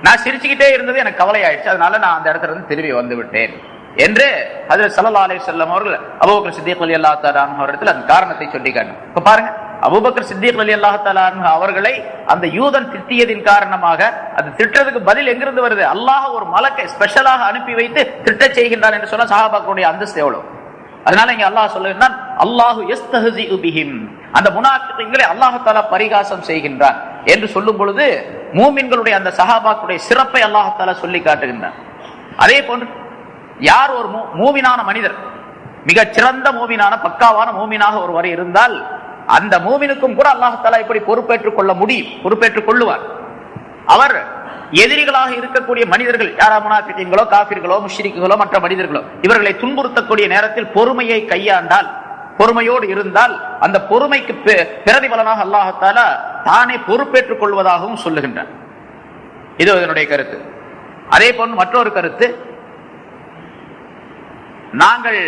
நான் சிரிச்சுக்கிட்டே இருந்தது எனக்கு கவலை ஆயிடுச்சு, அதனால நான் அந்த இடத்துல இருந்து திரும்பி வந்து விட்டேன் என்று ஹஜ்ரத் ஸல்லல்லாஹு அலைஹி வஸல்லம் அவர்கள் அபூபக்கர் சித்திக் ரலியல்லாஹு தஆலா அன்ஹு அவர்கள் அந்த காரணத்தை சொல்லி காட்டினார். இப்ப பாருங்க, அபூபக்கர் சித்திக் ரலியல்லாஹு தஆலா அன்ஹு அவர்களை அந்த யூதன் திட்டியதின் காரணமாக அது திட்டத்துக்கு பதில் எங்கிருந்து வருது? அல்லாஹ் ஒரு மலக்கை ஸ்பெஷலாக அனுப்பி வைத்து திட்டச் செய்கின்றான் என்று சொன்னா சஹாபாக்களுடைய அந்தஸ்து எவ்வளவு. அதனால இங்க அல்லாஹ் சொல்லுகிறான், அல்லாஹு யஸ்தஹ்ஸிஉ பிஹிம், அந்த முனாஃபிக்குகளை அல்லாஹ் தஆலா பரிகாசம் செய்கின்றான் என்று சொல்லும் பொழுது மூமின்களுடைய அந்த சஹாபாக்களுடைய சிறப்பை அல்லாஹ் தஆலா சொல்லி காட்டுகின்றான். அதே போன்று யார் ஒரு மூமினான மனிதர், மிகச் சிறந்த மூமினான பக்காவான மூமினாக ஒருவர் இருந்தால் அந்த மூமினுக்கும் கூட அல்லாஹ் தஆலா இப்படி பொறுப்பேற்றுக் கொள்ள முடியும், பொறுப்பேற்றுக் கொள்ளுவார். அவர் எதிரிகளாக இருக்கக்கூடிய மனிதர்கள், யாரா முனாஃபிகீன்களோ காஃபிர்களோ முஷ்ரிக்குகளோ மற்ற மனிதர்களோ, இவர்களை துன்புறுத்தக்கூடிய நேரத்தில் பொறுமையை கையாண்டால், பொறுமையோடு இருந்தால் அந்த பொறுமைக்கு பிரதிபலனாக அல்லாஹ் தஆலா தானே பொறுப்பேற்றுக் கொள்வதாகவும் சொல்லுகின்றார். இது இதனுடைய கருத்து. அதே போன்று மற்றொரு கருத்து, நாங்கள்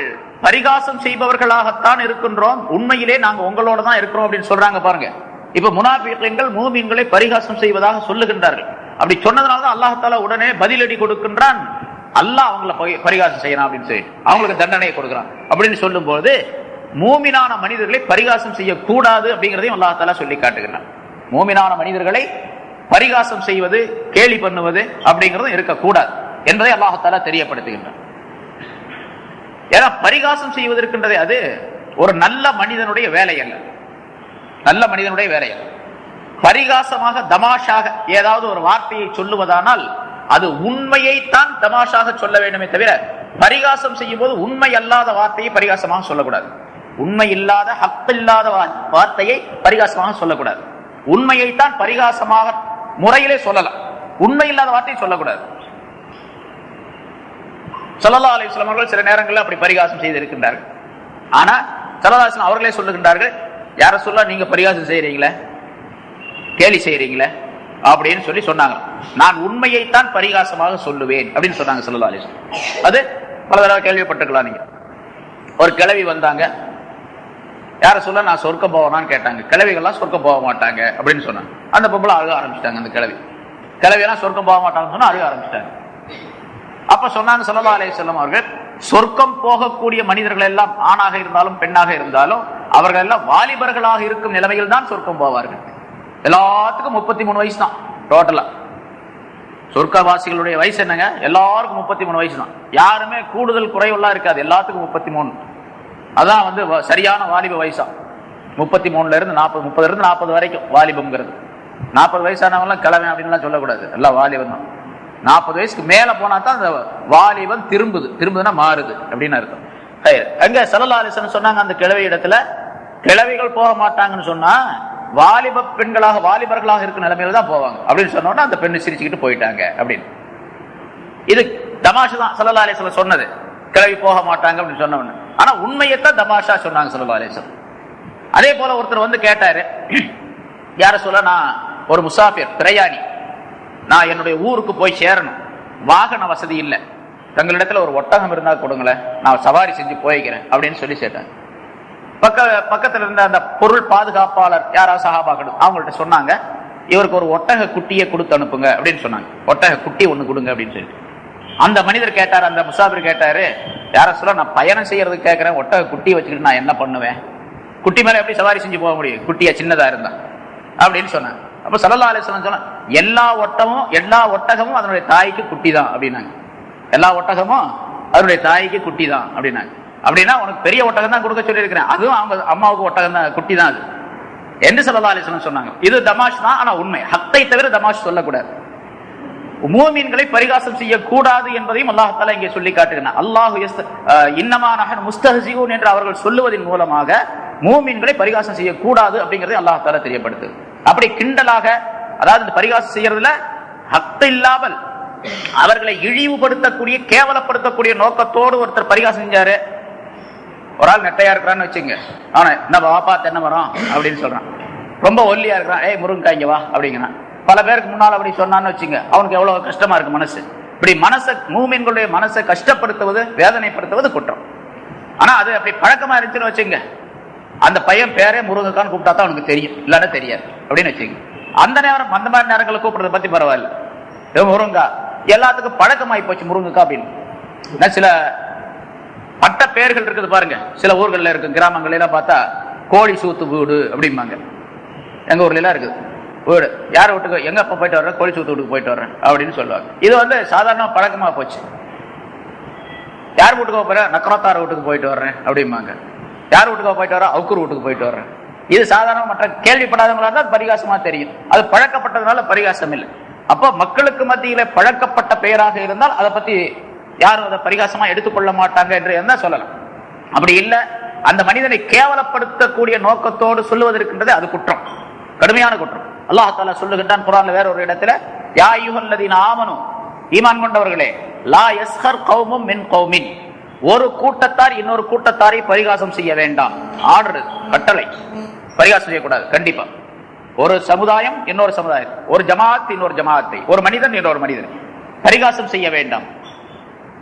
பரிகாசம் செய்பவர்களாகத்தான் இருக்கின்றோம், உண்மையிலே நாங்கள் உங்களோட தான் இருக்கிறோம் அப்படின்னு சொல்றாங்க பாருங்க. இப்ப முனாஃபிகீன்கள் மூமின்களை பரிகாசம் செய்வதாக சொல்லுகின்றார்கள். அப்படி சொன்னதுனாலதான் அல்லாஹ் தஆலா உடனே பதிலடி கொடுக்கின்றான். அல்லாஹ் அவங்களை பரிகாசம் செய்யணும் அப்படின்னு சொல்லி அவங்களுக்கு தண்டனையை கொடுக்கிறான். அப்படின்னு சொல்லும் போது மூமினான மனிதர்களை பரிகாசம் செய்யக்கூடாது அப்படிங்கிறதையும் அல்லாஹ் தஆலா சொல்லி காட்டுகிறான். மூமினான மனிதர்களை பரிகாசம் செய்வது, கேலி பண்ணுவது அப்படிங்கிறதும் இருக்கக்கூடாது என்பதை அல்லாஹ் தஆலா தெரியப்படுத்துகின்றான். ஏன்னா பரிகாசம் செய்வதற்கின்றதே அது ஒரு நல்ல மனிதனுடைய வேலை அல்ல, நல்ல மனிதனுடைய வேலை அல்ல. பரிகாசமாக தமாஷாக ஏதாவது ஒரு வார்த்தையை சொல்லுவதானால் அது உண்மையைத்தான் தமாஷாக சொல்ல வேண்டுமே தவிர பரிகாசம் செய்யும் போது உண்மை அல்லாத வார்த்தையை பரிகாசமாக சொல்லக்கூடாது. உண்மை இல்லாத ஹக் இல்லாத வார்த்தையை பரிகாசமாக சொல்லக்கூடாது. உண்மையைத்தான் பரிகாசமாக முறையிலே சொல்லலாம், உண்மை இல்லாத வார்த்தையை சொல்லக்கூடாது. ஸல்லல்லாஹு அலைஹி வஸல்லம் அவர்கள் சில நேரங்களில் அப்படி பரிகாசம் செய்து இருக்கின்றார்கள். ஆனா ஸல்லல்லாஹு அலைஹி வஸல்லம் அவர்களே சொல்லுகின்றார்கள், யார சொல்ல நீங்க பரிகாசம் செய்யறீங்களே, கேலி செய்யறீங்களே அப்படின்னு சொல்லி சொன்னாங்க. நான் உண்மையைத்தான் பரிகாசமாக சொல்லுவேன் அப்படின்னு சொன்னாங்க ஸல்லல்லாஹு அலைஹி வஸல்லம். அது பல தடவை கேள்விப்பட்டிருக்கலாம் நீங்க. ஒரு கிழவி வந்தாங்க, யார சொல்ல நான் சொர்க்கம் போவேனான்னு கேட்டாங்க. கிழவிகள்லாம் சொர்க்கம் போக மாட்டாங்க அப்படின்னு சொன்னாங்க. அந்த பொம்பளை அழுக ஆரம்பிச்சிட்டாங்க. அந்த கிழவியெல்லாம் சொர்க்கம் போக மாட்டாங்கன்னு சொன்னா அழுக ஆரம்பிச்சிட்டாங்க. அப்ப சொன்னாங்க ஸல்லல்லாஹு அலைஹி வஸல்லம் அவர்கள், சொர்க்கம் போகக்கூடிய மனிதர்கள் எல்லாம் ஆணாக இருந்தாலும் பெண்ணாக இருந்தாலும் அவர்கள் எல்லாம் வாலிபர்களாக இருக்கும் நிலைமையில் தான் சொர்க்கம் போவார்கள். எல்லாத்துக்கும் 33 வயசு தான் டோட்டலா. சொர்க்கவாசிகளுடைய வயசு என்னங்க? எல்லாருக்கும் 33 வயசு தான். யாருமே கூடுதல் குறைவெல்லாம் இருக்காது, எல்லாத்துக்கும் 33. அதான் வந்து சரியான வாலிப வயசா. 33ல இருந்து 40, 30ல இருந்து 40 வரைக்கும் வாலிபம்ங்கிறது. 40 வயசானவங்களாம் கிழமை அப்படின்லாம் சொல்லக்கூடாது, எல்லாம் வாலிபம் தான். 40 வயசுக்கு மேல போனா தான் அந்த வாலிபம் திரும்புதுன்னா மாறுது அப்படின்னு அர்த்தம். அங்க ஸல்லல்லாஹு அலைஹி வஸல்லம் சொன்னாங்க, அந்த கிழவி இடத்துல கிழவிகள் போக மாட்டாங்கன்னு சொன்னா வாலிப பெண்களாக வாலிபர்களாக இருக்கிற நிலைமையில தான் போவாங்க அப்படின்னு சொன்னோன்னா அந்த பெண்ணு சிரிச்சுக்கிட்டு போயிட்டாங்க அப்படின்னு. இது தமாஷா தான் ஸல்லல்லாஹு அலைஹி வஸல்லம் சொன்னது, கிழவி போக மாட்டாங்க அப்படின்னு சொன்னவொன்னு. ஆனா உண்மையத்தான் தமாஷா சொன்னாங்க ஸல்லல்லாஹு அலைஹி வஸல்லம். அதே போல ஒருத்தர் வந்து கேட்டாரு, யார சொல்ல, நான் ஒரு முசாஃபிர் பிரயாணி, நான் என்னுடைய ஊருக்கு போய் சேரணும், வாகன வசதி இல்லை, தங்களிடத்துல ஒரு ஒட்டகம் இருந்தா கொடுங்களேன், நான் சவாரி செஞ்சு போய்க்கிறேன் அப்படின்னு சொல்லி கேட்டாங்க. பக்கத்துல இருந்த அந்த பொருள் பாதுகாப்பாளர் யாராவது சஹாபாக்கள் அவங்கள்ட்ட சொன்னாங்க, இவருக்கு ஒரு ஒட்டக குட்டியை கொடுத்து அனுப்புங்க அப்படின்னு சொன்னாங்க. ஒட்டக குட்டி ஒண்ணு கொடுங்க அப்படின்னு சொல்லி அந்த மனிதர் கேட்டாரு, அந்த முசாஃபிர் கேட்டாரு, யார சொல்ல, நான் பயணம் செய்யறதுக்கு கேட்கிறேன், ஒட்டக குட்டியை வச்சுக்கிட்டு நான் என்ன பண்ணுவேன், குட்டி மேல எப்படி சவாரி செஞ்சு போக முடியும், குட்டியா சின்னதா இருந்தா அப்படின்னு சொன்னாங்க. அப்ப ஸல்லல்லாஹு அலைஹி வஸல்லம் சொன்னாங்க, எல்லா ஒட்டகமும் அதனுடைய தாய்க்கு குட்டி தான் அப்படின்னாங்க. எல்லா ஒட்டகமும் அதனுடைய தாய்க்கு குட்டி தான் அப்படின்னாங்க. அப்படின்னா உனக்கு பெரிய ஒட்டகம் தான் கொடுக்க சொல்லி இருக்கிறேன், அதுவும் அவங்க அம்மாவுக்கு ஒட்டகம் தான், குட்டி தான் அது என்று ஸல்லல்லாஹு அலைஹி வஸல்லம் சொன்னாங்க. இது தமாஷ் தான், ஆனா உண்மை. ஹத்தை தவிர தமாஷ் சொல்லக்கூடாது. மூமின்களை பரிகாசம் செய்யக்கூடாது என்பதையும் அல்லாஹ் தஆலா இங்கே சொல்லி காட்டுகிறான். அல்லாஹு இன்னமா நஹனு முஸ்தஹ்ஸிஊன் என்று அவர்கள் சொல்லுவதன் மூலமாக மூமின்களை பரிகாசம் செய்யக்கூடாது அப்படிங்கறதை அல்லாஹ் தஆலா தெரியப்படுத்துது. அப்படி கிண்டலாக, அதாவது இந்த பரிகாசம் செய்யறதுல ஹத்து இல்லாமல் அவர்களை இழிவுபடுத்தக்கூடிய கேவலப்படுத்தக்கூடிய நோக்கத்தோடு ஒருத்தர் பரிகாசம் செஞ்சாரு. ஒரு ஆள் நெட்டையா இருக்கிறான்னு வச்சுங்க, ஆனா என்ன வாப்பா தென்னை மரம் அப்படின்னு சொல்றான். ரொம்ப ஒல்லியா இருக்கிறான், ஏய் முருங்கா இங்க வா அப்படிங்கிறான். பல பேருக்கு முன்னால் அப்படி சொன்னான்னு வச்சுங்க, அவனுக்கு எவ்வளவு கஷ்டமா இருக்கு மனசு. இப்படி மூமின்களுடைய மனசை கஷ்டப்படுத்துவது, வேதனைப்படுத்துவது குற்றம். ஆனா அது அப்படி பழக்கமா இருந்துச்சுன்னு வச்சுங்க, அந்த பையன் பேரே முருங்கக்கான்னு கூப்பிட்டா தான் அவனுக்கு தெரியும், இல்லாட்ட தெரியாது அப்படின்னு வச்சுங்க. அந்த மாதிரி நேரங்களை கூப்பிடுறத பத்தி பரவாயில்ல. முருங்கா எல்லாத்துக்கும் பழக்கமாயி போச்சு முருங்கக்கா அப்படின்னு. சில பட்ட பெயர்கள் இருக்குது பாருங்க. சில ஊர்கள்ல இருக்கு, கிராமங்கள்ல எல்லாம் பார்த்தா கோழி சூத்து வீடு அப்படிம்பாங்க. எங்க ஊர்ல எல்லாம் இருக்குது வீடு. யார வீட்டுக்கு எங்க அப்ப போயிட்டு வர்றேன், கோழி சூத்து வீட்டுக்கு போயிட்டு வர்றேன் அப்படின்னு சொல்லுவாங்க. இது சாதாரண பழக்கமா போச்சு. யார் வீட்டுக்கு போறேன், நக்கரத்தார் வீட்டுக்கு போயிட்டு வர்றேன் அப்படிம்பாங்க. யார் வீட்டுக்கு போயிட்டு வர்றேன், அவுக்கூர் வீட்டுக்கு போயிட்டு வர்றேன். இது சாதாரண மற்ற கேள்விப்படாதவங்களா தான் பரிகாசமா தெரியும். அது பழக்கப்பட்டதுனால பரிகாசம் இல்லை. அப்ப மக்களுக்கு மத்தியில பழக்கப்பட்ட பெயராக இருந்தால் அதை பத்தி யாரும் அதை பரிகாசமா எடுத்துக்கொள்ள மாட்டாங்க என்று என்ன சொல்லலாம். அப்படி இல்லை, அந்த மனிதனை கேவலப்படுத்தக்கூடிய நோக்கத்தோடு சொல்லுவதற்கின்றது அது குற்றம், கடுமையான குற்றம். அல்லாஹ் தஆலா சொல்லுகின்றான் குர்ஆன்ல வேற ஒரு இடத்துல, யா அய்யுஹல்லதீன ஆமனு, ஈமான் கொண்டவர்களே, லா யஸ்ஹர் கௌமும் மின் கௌமின், ஒரு கூட்டத்தார் இன்னொரு கூட்டத்தாரை பரிகாசம் செய்ய வேண்டாம். ஆர்டர், கட்டளை. பரிகாசம் செய்யக்கூடாது கண்டிப்பா. ஒரு சமுதாயம் இன்னொரு சமுதாயம், ஒரு ஜமாத் இன்னொரு ஜமாத்தை, ஒரு மனிதன் இன்னொரு மனிதன் பரிகாசம் செய்ய வேண்டாம்.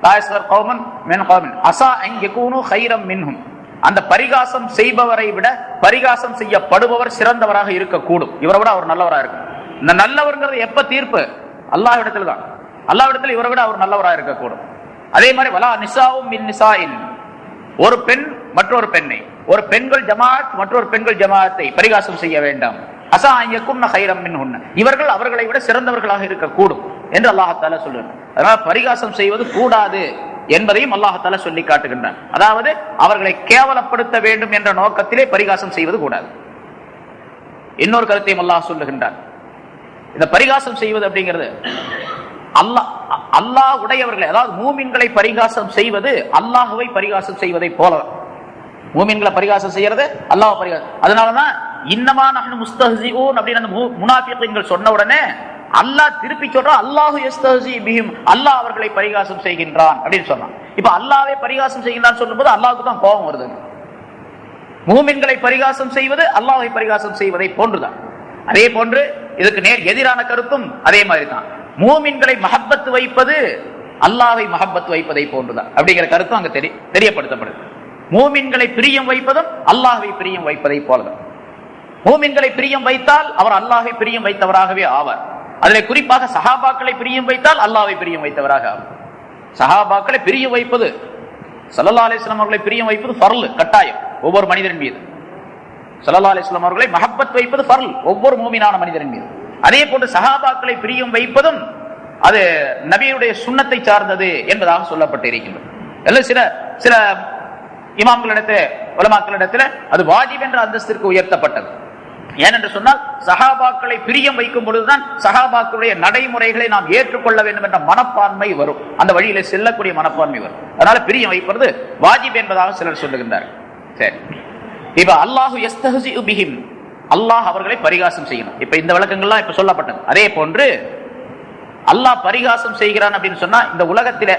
லா யஸ்ஹர் கௌமுன் மின் கௌமின் அஸா அன் யகூனு கைரம் மின்ஹும், அந்த பரிகாசம் செய்பவரை விட பரிகாசம் செய்யப்படுபவர் சிறந்தவராக இருக்கக்கூடும். இவரை விட அவர் நல்லவராக இருக்கும். இந்த நல்லவர்ங்கிறது எப்ப தீர்ப்பு? அல்லாஹ்விடத்துல தான். அல்லாஹ்விடத்தில் இவரை விட அவர் நல்லவராக இருக்கக்கூடும். அதே மாதிரி வலா நிசாவும் மின் நிசாஇன், ஒரு பெண் மற்றொரு பெண்ணை, ஒரு பெண்கள் ஜமாத் மற்றொரு பெண்கள் ஜமாத்தை பரிகாசம் செய்ய வேண்டாம். அஸா அன் யகுன்ன கைரம் மின்ஹுன்ன, இவர்கள் அவர்களை விட சிறந்தவர்களாக இருக்கக்கூடும் என்று அல்லாஹ் தஆலா சொல்றார். அதனால பரிகாசம் செய்வது கூடாது என்பதையும் அல்லாஹ் தஆலா சொல்லி காட்டுகின்றான். அதாவது அவர்களை கேவலப்படுத்த வேண்டும் என்ற நோக்கத்திலே பரிகாசம் செய்வது கூடாது. இன்னொரு கருத்தையும் அல்லாஹ் சொல்லுகின்றான். இந்த பரிகாசம் செய்வது அப்படிங்கிறது அல்லாஹ் உடையவர்களை, அதாவது மூமின்களை பரிகாசம் செய்வது அல்லாஹ்வை பரிகாசம் செய்வதை போல. மூமின்களை பரிகாசம் செய்யறது அல்லாஹ் பரிகாசம். அதனாலதான் இன்னமா நஹ்னு முஸ்தஹ்சிஊன் அப்படின்னு அந்த முனாஃபிகீன்கள் சொன்ன உடனே அல்லாஹ் திருப்பி சொல்றான், அல்லாஹு யஸ்தஹ்சி பிஹிம், அல்லாஹ் அவர்களை பரிகாசம் செய்கின்றான் அப்படின்னு சொன்னான். இப்ப அல்லாஹ்வே பரிகாசம் செய்கின்றான் சொல்லும்போது அல்லாஹ்வுக்கு தான் கோபம் வருது. மூமின்களை பரிகாசம் செய்வது அல்லாஹ்வை பரிகாசம் செய்வதை போன்றுதான். அதே போன்று இதுக்கு நேர் எதிரான கருத்தும் அதே மாதிரி தான். மூமின்களை மஹப்பத் வைப்பது அல்லாஹ்வை மஹப்பத் வைப்பதை போன்றுதான் அப்படிங்கிற கருத்தும் அங்க தெரியப்படுத்தப்படுது. மூமின்களை பிரியம் வைப்பதும் அல்லாஹ்வை பிரியம் வைப்பதை போலதான். மூமின்களை பிரியம் வைத்தால் அவர் அல்லாஹ்வை பிரியம் வைத்தவராகவே ஆவார். அதிலே குறிப்பாக சஹாபாக்களை பிரியம் வைத்தால் அல்லாஹ்வை பிரியம் வைத்தவராக ஆவார். சஹாபாக்களை பிரியம் வைப்பது, ஸல்லல்லாஹு அலைஹி வஸல்லம் அவர்களை பிரியம் வைப்பது ஃபர்ல், கட்டாயம் ஒவ்வொரு மனிதரின் மீது. ஸல்லல்லாஹு அலைஹி வஸல்லம் அவர்களை மஹப்பத் வைப்பது ஃபர்ல், ஒவ்வொரு மூமினான மனிதரின் மீது. அதே போன்று சஹாபாக்களை பிரியம் வைப்பதும் அது நபியுடைய சுன்னத்தை சார்ந்தது என்பதாக சொல்லப்பட்டு இருக்கின்றது. எல்லாம் சில இமாம்களிடத்தில் உலமாக்களிடத்தில் அது வாஜிப் என்ற அந்தஸ்திற்கு உயர்த்தப்பட்டது. ஏனென்று சொன்னால் சஹாபாக்களை பிரியம் வைக்கும் பொழுதுதான் சஹாபாக்களுடைய நடைமுறைகளை நாம் ஏற்றுக்கொள்ள வேண்டும் என்ற மனப்பான்மை வரும், அந்த வழியில செல்லக்கூடிய மனப்பான்மை வரும். அதனால பிரியம் வைப்பது வாஜிப் என்பதாக சிலர் சொல்லுகின்றார்கள். சரி, இப்ப அல்லாஹு யஸ்தஹ்சிஉ பிஹிம், அல்லாஹ் அவர்களை பரிகாசம் செய்யணும். இப்ப இந்த விளக்கங்கள்லாம் இப்ப சொல்லப்பட்டது. அதே போன்று அல்லாஹ் பரிகாசம் செய்கிறான் அப்படின்னு சொன்னா இந்த உலகத்தில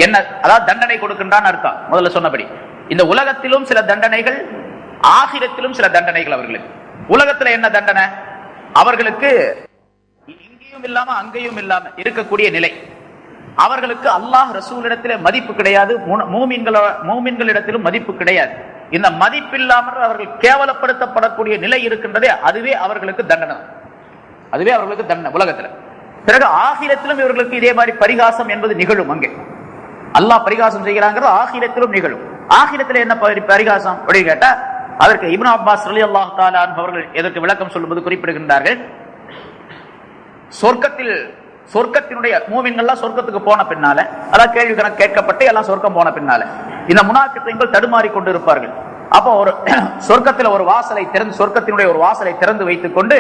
என்ன, அதாவது தண்டனை கொடுக்கின்றான் அர்த்தம். முதல்ல சொன்னபடி இந்த உலகத்திலும் சில தண்டனைகள், ஆகிரத்திலும் சில தண்டனைகள் அவர்களுக்கு. உலகத்துல என்ன தண்டனை? அவர்களுக்கு இங்கேயும் இல்லாம அங்கேயும் இல்லாம இருக்கக்கூடிய நிலை. அவர்களுக்கு அல்லாஹ் ரசூலிடத்திலே மதிப்பு கிடையாது, மூமின்களிடத்திலும் மதிப்பு கிடையாது. இந்த மதிப்பில்லாமல் அவர்கள் கேவலப்படுத்தப்படக்கூடிய நிலை இருக்கின்றதே, அதுவே அவர்களுக்கு தண்டனை. அதுவே அவர்களுக்கு தண்டனை உலகத்துல. பிறகு ஆகிரத்திலும் இவர்களுக்கு இதே மாதிரி பரிகாசம் என்பது நிகழும். அங்கே அல்லாஹ் பரிகாசம் செய்கிறாங்கிறது ஆகிரத்திலும் நிகழும். ஆகிரத்தில் என்ன பரிகாசம் அப்படின்னு கேட்டா, அதற்கு இப்னு அப்பாஸ் ரலியல்லாஹு தஆலா அன்ஹு அவர்கள் எதற்கு விளக்கம் சொல்லும்போது குறிப்பிடுகின்றார்கள், சொர்க்கத்தினுடைய மூமின்கள்லாம் சொர்க்கத்துக்கு போன பின்னால, அதான் கேள்வி கணக்கு கேட்கப்பட்டு எல்லாம் சொர்க்கம் போன பின்னால இந்த முனாஃபிக்குகள் தடுமாறி கொண்டு இருப்பார்கள். அப்போ ஒரு சொர்க்கத்தில் ஒரு வாசலை திறந்து, சொர்க்கத்தினுடைய ஒரு வாசலை திறந்து வைத்துக் கொண்டு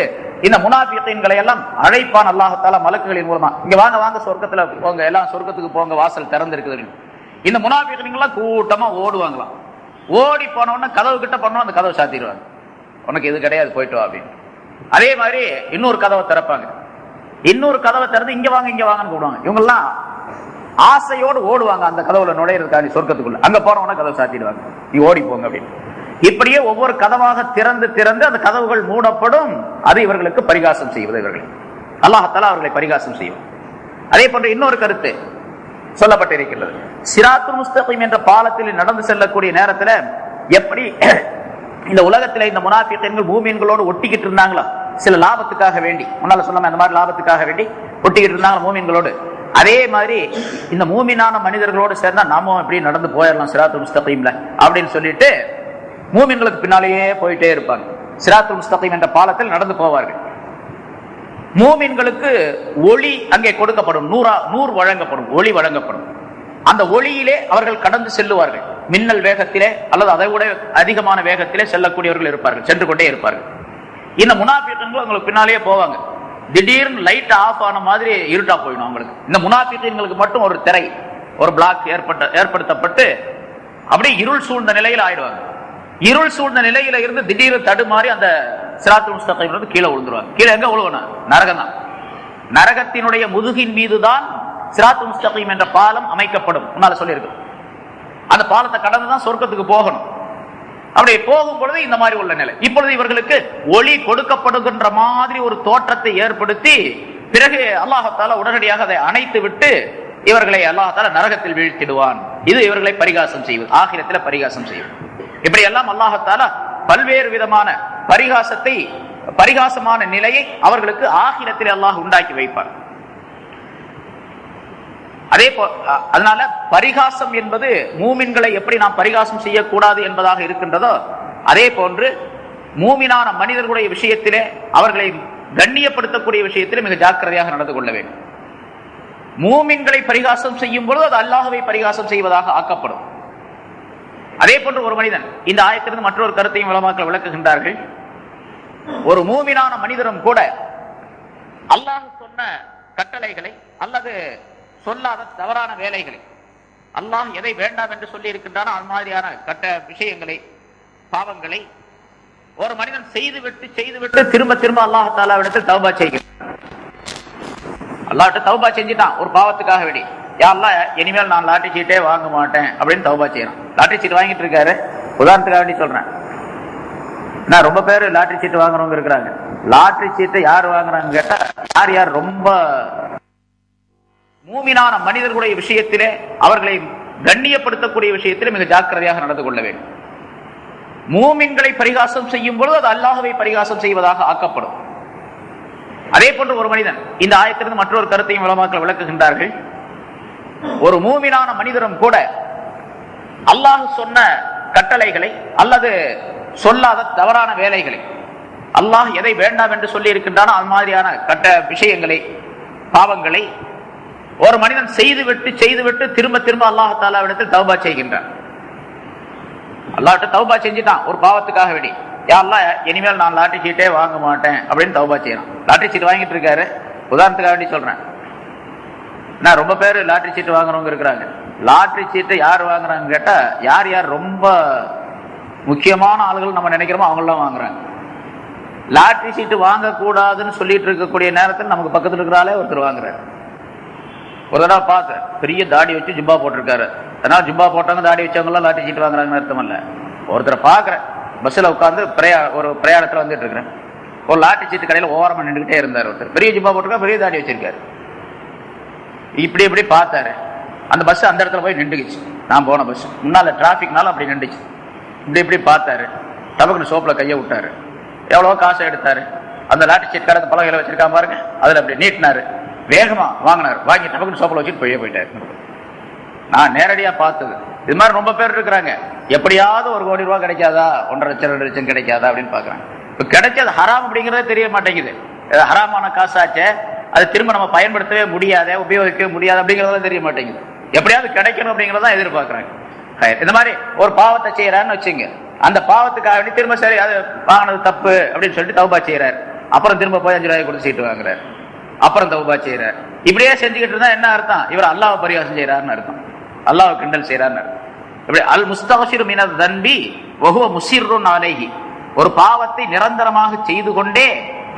இந்த முனாஃபிக்குகளை எல்லாம் அழைப்பான் அல்லாஹ் தஆலா மலக்குகளின் மூலமா. இங்க வாங்க வாங்க சொர்க்கத்துல போங்க, எல்லாம் சொர்க்கத்துக்கு போங்க, வாசல் திறந்து இருக்குது. இந்த முனாஃபிக்குகள் கூட்டமா ஓடுவாங்களாம். ஓடி போனோன்னு கதவு கிட்ட பண்ணோம், அந்த கதவை சாத்திடுவாங்க. உனக்கு இது கிடையாது, போயிட்டு வா அப்படின்னு. அதே மாதிரி இன்னொரு கதவை திறப்பாங்க. இன்னொரு கதவை திறந்து இங்க வாங்க இங்க வாங்கன்னு கூடுவாங்க. இவங்கெல்லாம் ஆசையோடு ஓடுவாங்க அந்த கதவுல நுழையிறதுக்காண்டி சொர்க்கத்துக்குள்ள. அங்க போறவன கதவை சாத்திடுவாங்க, நீ ஓடி போங்க அப்படின்னு. இப்படியே ஒவ்வொரு கதவாக திறந்து திறந்து அந்த கதவுகள் மூடப்படும். அது இவர்களுக்கு பரிகாசம் செய்வது. இவர்கள் அல்லாஹ் தஆலா அவர்களை பரிகாசம் செய்யும். அதே போன்ற இன்னொரு கருத்து சொல்லப்பட்டிருக்கிறது. சிராத்துல் முஸ்தகீம் என்ற பாலத்தில் நடந்து செல்லக்கூடிய நேரத்தில் எப்படி இந்த உலகத்தில் இந்த முனாஃபிக்குகள் மூமின்களோடு ஒட்டிக்கிட்டு இருந்தாங்களோ சில லாபத்துக்காக வேண்டி, முன்னால சொல்லாம அந்த மாதிரி லாபத்துக்காக வேண்டி ஒட்டிக்கிட்டு இருந்தாங்க மூமின்களோடு. அதே மாதிரி இந்த மூமினான மனிதர்களோடு சேர்ந்தா நாமும் இப்படி நடந்து போயிடலாம் சிராத்துல் முஸ்தகீம்ல அப்படின்னு சொல்லிட்டு மூமின்களுக்கு பின்னாலேயே போயிட்டே இருப்பாங்க. சிராத்துல் முஸ்தகீம் என்ற பாலத்தில் நடந்து போவார்கள். மூமின்களுக்கு ஒளி அங்கே கொடுக்கப்படும், நூறு வழங்கப்படும், ஒளி வழங்கப்படும். அந்த ஒளியிலே அவர்கள் கடந்து செல்லுவார்கள். மின்னல் வேகத்திலே அல்லது அதை விட அதிகமான வேகத்திலே செல்லக்கூடியவர்கள் இருப்பார்கள், சென்று கொண்டே இருப்பார்கள். இந்த முனாஃபிக்குகள் அவங்களுக்கு பின்னாலேயே போவாங்க. திடீர்னு லைட் ஆஃப் ஆன மாதிரி இருட்டா போயிடும் அவங்களுக்கு. இந்த முனாஃபிக்குகளுக்கு மட்டும் ஒரு திரை, ஒரு பிளாக் ஏற்படுத்தப்பட்டு அப்படியே இருள் சூழ்ந்த நிலையில் ஆயிடுவாங்க. இருள் சூழ்ந்த நிலையில இருந்து திடீர்னு தடுமாறி அந்த சிராத்துல் முஸ்தகீம் கீழே விழுந்துருவாங்க. கீழே எங்க விழுவணும்? நரகம் தான். நரகத்தினுடைய முதுகின் மீதுதான் சிராத்துல் முஸ்தகீம் என்ற பாலம் அமைக்கப்படும். முன்னால சொல்லியிருக்கு. அந்த பாலத்தை கடந்துதான் சொர்க்கத்துக்கு போகணும். அப்படி போகும் பொழுது இந்த மாதிரி உள்ள நிலை. இப்பொழுது இவர்களுக்கு ஒளி கொடுக்கப்படுகின்ற மாதிரி ஒரு தோற்றத்தை ஏற்படுத்தி பிறகு அல்லாஹ்தாலா உடனடியாக அதை அணைத்து விட்டு இவர்களை அல்லாஹ்தாலா நரகத்தில் வீழ்த்திடுவான். இது இவர்களை பரிகாசம் செய்வது, ஆகிரத்தில் பரிகாசம் செய்வது. இப்படி எல்லாம் அல்லாஹ்தாலா பல்வேறு விதமான பரிகாசமான நிலையை அவர்களுக்கு ஆகிரத்தில் அல்லாஹ் உண்டாக்கி வைப்பார். அதே அதனால பரிகாசம் என்பது மூமின்களை எப்படி நாம் பரிகாசம் செய்யக்கூடாது என்பதாக இருக்கின்றதோ அதே போன்று மூமினான மனிதர்களுடைய விஷயத்திலே அவர்களை கண்ணியப்படுத்தக்கூடிய விஷயத்திலே மிக ஜாக்கிரதையாக நடந்து கொள்ள வேண்டும். மூமின்களை பரிகாசம் செய்யும் பொழுது அது அல்லாஹ்வை பரிகாசம் செய்வதாக ஆக்கப்படும். அதே போன்று ஒரு மனிதன், இந்த ஆயத்திலிருந்து மற்றொரு கருத்தையும் உலமாக்கள் விளக்குகின்றார்கள். ஒரு மூமினான மனிதரும் கூட அல்லாஹ் சொன்ன கட்டளைகளை அல்லது சொல்லாத தவறான வேலைகளை, அல்லாஹ் எதை வேண்டாம் என்று சொல்லி இருக்கின்றானோ அது மாதிரியான விஷயங்களை, பாவங்களை ஒரு மனிதன் செய்துவிட்டு திரும்ப திரும்ப அல்லாஹ் தஆலாவிடத்தில் தௌபா செய்கிறான். அல்லாஹ்ட்ட தௌபா செஞ்சுட்டான் ஒரு பாவத்துக்காக வேண்டி, யா அல்லாஹ் இனிமேல் நான் லாட்டரி சீட்டே வாங்க மாட்டேன் அப்படின்னு தௌபா செய்யறான். லாட்டரி சீட் வாங்கிட்டு இருக்காரு. உதாரணத்துக்காக வேண்டி சொல்றேன், நான் ரொம்ப பேர் லாட்டரி சீட்டு வாங்குறவங்க இருக்கிறாங்க. லாட்டரி சீட்டை யார் வாங்குறாங்க கேட்டா, யார் ரொம்ப மூமினான மனிதர்களுடைய விஷயத்திலே அவர்களை கண்ணியப்படுத்தக்கூடிய விஷயத்திலே மிக ஜாக்கிரதையாக நடந்து கொள்ள வேண்டும். மூமின்களை பரிகாசம் செய்யும் பொழுது அது அல்லாஹ்வை பரிகாசம் செய்வதாக ஆக்கப்படும். அதே போன்று ஒரு மனிதன், இந்த ஆயத்திலிருந்து மற்றொரு கருத்தையும் உலமாக்கள் விளக்குகின்றார்கள். ஒரு மூமினான மனிதரும் கூட அல்லாஹ் சொன்ன கட்டளைகளை அல்லது சொல்லாத தவறான வேலைகளை, அல்லாஹ் எதை வேண்டாம் என்று சொல்லி இருக்கின்றானோ அது மாதிரியான விஷயங்களை, பாவங்களை ஒரு மனிதன் செய்துவிட்டு திரும்ப திரும்ப அல்லாஹ் தஆலாவிடத்தில் தௌபா செய்கின்றான். அல்லாஹ்ட்ட தௌபா செஞ்சுட்டான் ஒரு பாவத்துக்காக வேண்டி, யா அல்லாஹ் இனிமேல் நான் லாட்டரி சீட்டே வாங்க மாட்டேன் அப்படின்னு தௌபா செய்யறான். லாட்டரி சீட் வாங்கிட்டு இருக்காரு. உதாரணத்துக்காக வேண்டி சொல்றேன், நான் ரொம்ப பேர் லாட்டரி சீட்டு வாங்குறவங்க இருக்கிறாங்க. லாட்டரி சீட்டை யார் வாங்குறாங்க கேட்டா, யார் ரொம்ப முக்கியமான ஆளுகள் நம்ம நினைக்கிறோமோ அவங்களாம் வாங்குறாங்க. லாட்டரி சீட்டு வாங்கக்கூடாதுன்னு சொல்லிட்டு இருக்கக்கூடிய நேரத்தில் நமக்கு பக்கத்தில் இருக்கிறாலே ஒருத்தர் வாங்குறாரு. ஒரு தடவை பார்த்து பெரிய தாடி வச்சு ஜிப்பா போட்டிருக்காரு. அதனால ஜிப்பா போட்டவங்க தாடி வச்சவங்க எல்லாம் லாட்டரி சீட்டு வாங்குறாங்கன்னு அர்த்தம் இல்ல. ஒருத்தரை பாக்குறேன், பஸ்ல உட்காந்து ஒரு பிரயாணத்துல வந்துட்டு இருக்கிறேன். ஒரு லாட்டரி சீட்டு கடையில ஓரமா நின்றுகிட்டே இருந்தார். ஒருத்தர் பெரிய ஜிப்பா போட்டிருக்காரு, பெரிய தாடி வச்சிருக்காரு. இப்படி பார்த்தாரு. அந்த பஸ் அந்த இடத்துல போய் நின்றுக்குச்சு. நான் போன பஸ் முன்னால டிராபிக்னால அப்படி நின்றுச்சு. இப்படி பார்த்தாரு. டபக்குன்னு சோப்புல கையை விட்டாரு. எவ்வளவோ காசை எடுத்தாரு. அந்த லாட்டரி சீட் கடை பலகையில வச்சிருக்காம பாருங்க, அதுல அப்படி நீட்டினாரு. வேகமா வாங்கினார். வாங்கி டபக்குன்னு சோப்புல வச்சுட்டு போயிட்டாரு. நான் நேரடியா பார்த்தது. இது மாதிரி ரொம்ப பேர் இருக்கிறாங்க. எப்படியாவது 1 கோடி ரூபாய் கிடைக்காதா, 1.5 லட்சம் 2 லட்சம் கிடைக்காதா அப்படின்னு பாக்குறாங்க. இப்ப கிடைச்சது ஹராம் அப்படிங்கறதே தெரிய மாட்டேங்குது. ஹராமான காசாச்சே, அது திரும்ப நம்ம பயன்படுத்தவே முடியாத, உபயோகிக்கவே முடியாது அப்படிங்கறதெல்லாம் தெரிய மாட்டேங்குது. எப்படியாவது கிடைக்கணும் அப்படிங்கறதான் எதிர்பார்க்கறாங்க. இந்த மாதிரி ஒரு பாவத்தை செய்யறான்னு வச்சுங்க, அந்த பாவத்துக்காக வேண்டி திரும்ப சரி அது வாங்கினது தப்பு அப்படின்னு சொல்லிட்டு தௌபா செய்யறாரு. அப்புறம் திரும்ப போய் 5 ரூபாய் கொடுத்து சீட்டு வாங்குறாரு. அப்புறம் தௌபா செய்யறாரு. இப்படியே செஞ்சுக்கிட்டு இருந்தா என்ன அர்த்தம்? இவர் அல்லாஹ்வை பரிகாசம் செய்யறாருன்னு அர்த்தம், அல்லாஹ்வை கிண்டல் செய்யறாருன்னு அர்த்தம். இப்படி அல் முஸ்தக்ஃபிரு மினல் தன்பி வஹுவ முஸிர்ருன் அலைஹி, ஒரு பாவத்தை நிரந்தரமாக செய்து கொண்டே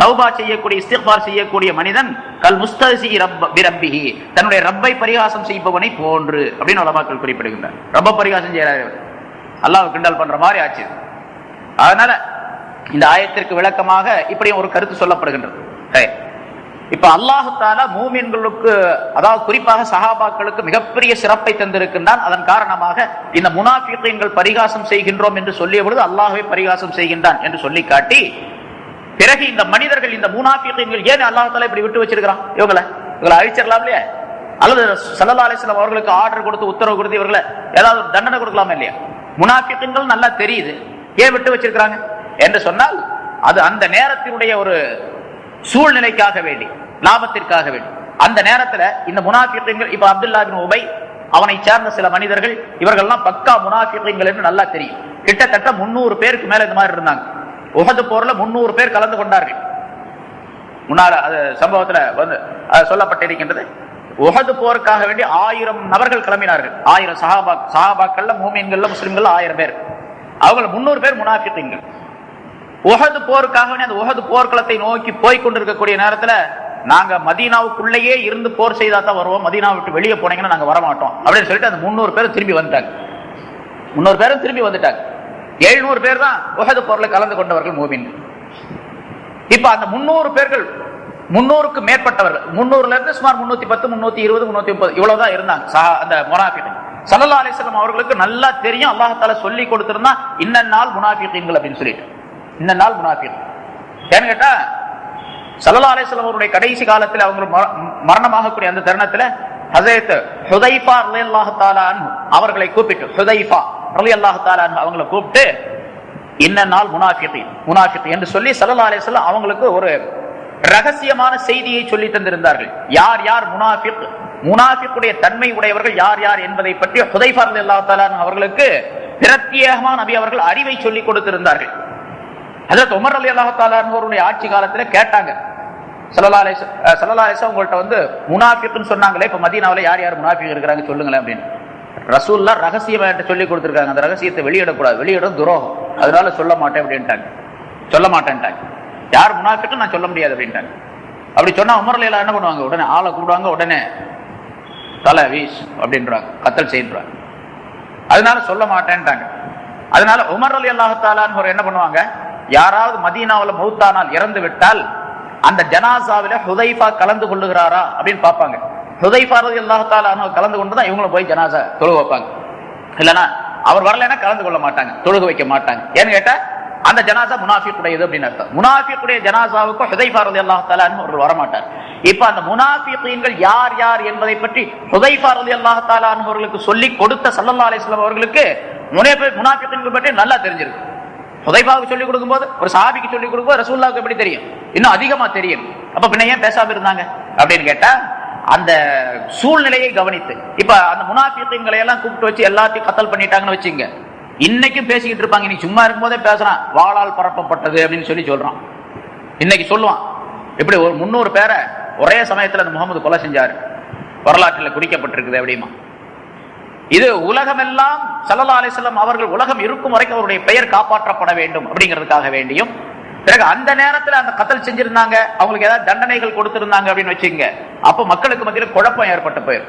தௌபா செய்யக்கூடிய, இஸ்திக்பார் செய்யக்கூடிய மனிதன் கல் முஸ்தஹ்சி பிரப்பிஹி, தன்னுடைய ரப்பை பரிகாசம் செய்பவனை போன்று அப்படின்னு உலமாக்கள் குறிப்பிடுகின்றனர். ரப்ப பரிகாசம் செய்யறாரு, அல்லாஹ்வை கிண்டல் பண்ற மாதிரி ஆச்சு. அதனால இந்த ஆயத்திற்கு விளக்கமாக இப்படியும் ஒரு கருத்து சொல்லப்படுகின்றது. இப்ப அல்லாஹ் தஆலா மூமின்களுக்கு, அதாவது குறிப்பாக சஹாபாக்களுக்கு மிகப்பெரிய சிறப்பை தந்திருக்கின்றான். அதன் காரணமாக இந்த முனாஃபிகீன்கள் பரிகாசம் செய்கின்றோம் என்று சொல்லிய பொழுது அல்லாஹ்வை பரிகாசம் செய்கின்றான் என்று சொல்லி காட்டி பிறகு இந்த மனிதர்கள், இந்த முனாஃபிகீன்கள் ஏன் அல்லாஹ் தஆலா இப்படி விட்டு வச்சிருக்கான்? இவங்களை அழிச்சிடலாம் இல்லையா? அல்லது ஸல்லல்லாஹு அலைஹி வஸல்லம் அவர்களுக்கு ஆர்டர் கொடுத்து, உத்தரவு கொடுத்து இவர்களை ஏதாவது தண்டனை கொடுக்கலாமா இல்லையா? முனாஃபிகீன்கள் நல்லா தெரியுது, ஏன் விட்டு வச்சிருக்காங்க என்று சொன்னால், அது அந்த நேரத்தினுடைய ஒரு சூழ்நிலைக்காக வேண்டி, லாபத்திற்காக வேண்டி. அந்த நேரத்தில் இந்த முனாஃபிகீன்கள், இப்ப அப்துல்லா இப்னு உபை, அவனை சேர்ந்த சில மனிதர்கள், இவர்கள்லாம் பக்கா முனாஃபிகீன்கள் என்று நல்லா தெரியும். கிட்டத்தட்ட 300 பேருக்கு மேல இந்த மாதிரி இருந்தாங்க. உஹது போர்ல 300 பேர் கலந்து கொண்டார்கள். முன்னால அது சம்பவத்துல வந்து சொல்லப்பட்டிருக்கின்றது. உஹது போருக்காக வேண்டி 1000 நபர்கள் கிளம்பினார்கள். 1000 சஹாபாக்கள்ல, மூமின்கள்ல, முஸ்லிம்கள் 1000 பேர். அவங்க 300 பேர் முனாஃபிகீன்கள். உஹது போருக்காக வேண்டி அந்த உஹது போர்க்களத்தை நோக்கி போய் கொண்டிருக்கக்கூடிய நேரத்துல, நாங்க மதீனாவுக்குள்ளேயே இருந்து போர் செய்தா தான் வருவோம், மதீனாவை விட்டு வெளியே போனீங்கன்னா நாங்க வரமாட்டோம் அப்படின்னு சொல்லிட்டு அந்த 300 பேரும் திரும்பி வந்துட்டாங்க. 300 பேரும் திரும்பி வந்துட்டாங்க. 700 பேர் தான் உஹது போர்ல கலந்து கொண்டவர்கள் மூமின்கள். இப்ப அந்த 300 பேர்கள், 300க்கு மேற்பட்டவர்கள், 300ல இருந்து சுமார் 310, 320, 330 இவ்வளவுதான் இருந்தாங்க அந்த முனாஃபிகீன். ஸல்லல்லாஹு அலைஹி வஸல்லம் அவர்களுக்கு நல்லா தெரியும், அல்லாஹ் தஆலா சொல்லி கொடுத்திருந்தா இன்னன்னால் முனாஃபிகீன்கள் அப்படின்னு சொல்லிட்டு, இன்னன்னால் முனாஃபிகீன். ஏன்னு கேட்டா, ஸல்லல்லாஹு அலைஹி வஸல்லம் அவருடைய கடைசி காலத்தில் அவங்க மரணமாகக்கூடிய அந்த தருணத்தில் ஹஸரத் ஹுதைஃபா ரலியல்லாஹு தஆலா அன்ஹு அவர்களை கூப்பிட்டு, ஹுதைஃபா ரலியல்லாஹு தஆலா அன்ஹு அவங்களை கூப்பிட்டு இன்னன்னால் முனாஃபிகீன் என்று சொல்லி ஸல்லல்லாஹு அலைஹி வஸல்லம் அவங்களுக்கு ஒரு ரகசியமான செய்தியை சொல்லி தந்திருந்தார்கள். யார் யார் முனாஃபிக்குடைய தன்மை உடையவர்கள் யார் யார் என்பதை பற்றி ஹுதைஃபா ரலியல்லாஹு தஆலா அவர்களுக்கு பிரத்யேகமாக நபி அவர்கள் அறிவை சொல்லி கொடுத்திருந்தார்கள். ஹஜ்ரத் உமர் ரலியல்லாஹு தஆலா அவருடைய ஆட்சி காலத்தில் கேட்டாங்க, ஸல்லல்லாஹு அலைஹி வஸல்லம் உங்கள்ட்ட வந்து முனாஃபிக்னு சொன்னாங்களே, இப்ப மதீனாவுல யார் யார் முனாஃபிக் இருக்கிறாங்க சொல்லுங்களேன் அப்படின்னு. ரசூலுல்லாஹ் ரகசியமா சொல்லி கொடுத்திருக்காங்க, அந்த ரகசியத்தை வெளியிடக்கூடாது, வெளியிடும் துரோகம், அதனால சொல்ல மாட்டேன் அப்படின்ட்டாங்க. சொல்ல மாட்டேன்ட்டாங்க, யார் முனாஃபிக்னு நான் சொல்ல முடியாது அப்படின்ட்டாங்க. அப்படி சொன்னா உமர் ரலியல்லாஹு என்ன பண்ணுவாங்க, உடனே ஆளை கூடுவாங்க, உடனே தலை வீஸ் அப்படின்றாங்க, கத்தல் செய்யறாங்க. அதனால சொல்ல மாட்டேன்ட்டாங்க. அதனால உமர் ரலியல்லாஹு தஆலா என்ன பண்ணுவாங்க, யாராவது மதீனாவுல மௌத்தானால், இறந்து விட்டால் அந்த ஜனாசாவில ஹுதைஃபா கலந்து கொள்ளுகிறாரா அப்படின்னு பார்ப்பாங்க. ஹுதைஃபா ரலியல்லாஹு தஆலா கலந்து கொண்டுதான் இவங்களும் போய் ஜனாசா தொழுக வைப்பாங்க. இல்லைன்னா அவர் வரலைன்னா கலந்து கொள்ள மாட்டாங்க, தொழுக வைக்க மாட்டாங்க. ஏன்னு கேட்டா அந்த ஜனாசா முனாஃபிக்குடையது அப்படின்னு அர்த்தம். முனாஃபிக்குடைய ஜனாசாவுக்கு ஹுதைஃபா ரலியல்லாஹு தஆலா அவர்கள் வரமாட்டார். இப்ப அந்த முனாஃபிகீன்கள் யார் யார் என்பதை பற்றி ஹுதைஃபா ரலியல்லாஹு தஆலா அவர்களுக்கு சொல்லி கொடுத்த ஸல்லல்லாஹு அலைஹி வஸல்லம் அவர்களுக்கு முனாஃபிகீன்கள் பற்றி நல்லா தெரிஞ்சிருக்கு. ஹுதைஃபாவுக்கு சொல்லிக் கொடுக்கும்போது, ஒரு சஹாபிக்கு சொல்லிக் கொடுக்கும்போது ரசூலுல்லாஹ்வுக்கு எப்படி தெரியும், இன்னும் அதிகமா தெரியும். அப்ப பின்ன ஏன் பேசாம இருந்தாங்க அப்படின்னு கேட்டா, அந்த சூழ்நிலையை கவனித்து. இப்ப அந்த முனாஃபிகீன்களை எல்லாம் கூப்பிட்டு வச்சு எல்லாத்தையும் கத்தல் பண்ணிட்டாங்கன்னு வச்சுங்க, இன்னைக்கும் பேசிக்கிட்டு இருப்பாங்க. நீ சும்மா இருக்கும் போதே பேசுறான், வாளால் பரப்பப்பட்டது அப்படின்னு சொல்லி சொல்றான். இன்னைக்கு சொல்லுவான், இப்படி ஒரு 300 பேரை ஒரே சமயத்தில் அந்த முகமது கொலை செஞ்சாரு, வரலாற்றில் குறிக்கப்பட்டிருக்குது அப்படிமா. இது உலகமெல்லாம் ஸல்லல்லாஹு அலைஹி வஸல்லம் அவர்கள் உலகம் இருக்கும் வரைக்கும் அவருடைய பெயர் காப்பாற்றப்பட வேண்டும் அப்படிங்கிறதுக்காக வேண்டியும், பிறகு அந்த நேரத்தில் அந்த கத்தல் செஞ்சிருந்தாங்க, அவங்களுக்கு ஏதாவது தண்டனைகள் கொடுத்திருந்தாங்க அப்படின்னு வச்சுங்க, அப்ப மக்களுக்கு மத்தியில் குழப்பம் ஏற்பட்ட போயிரு.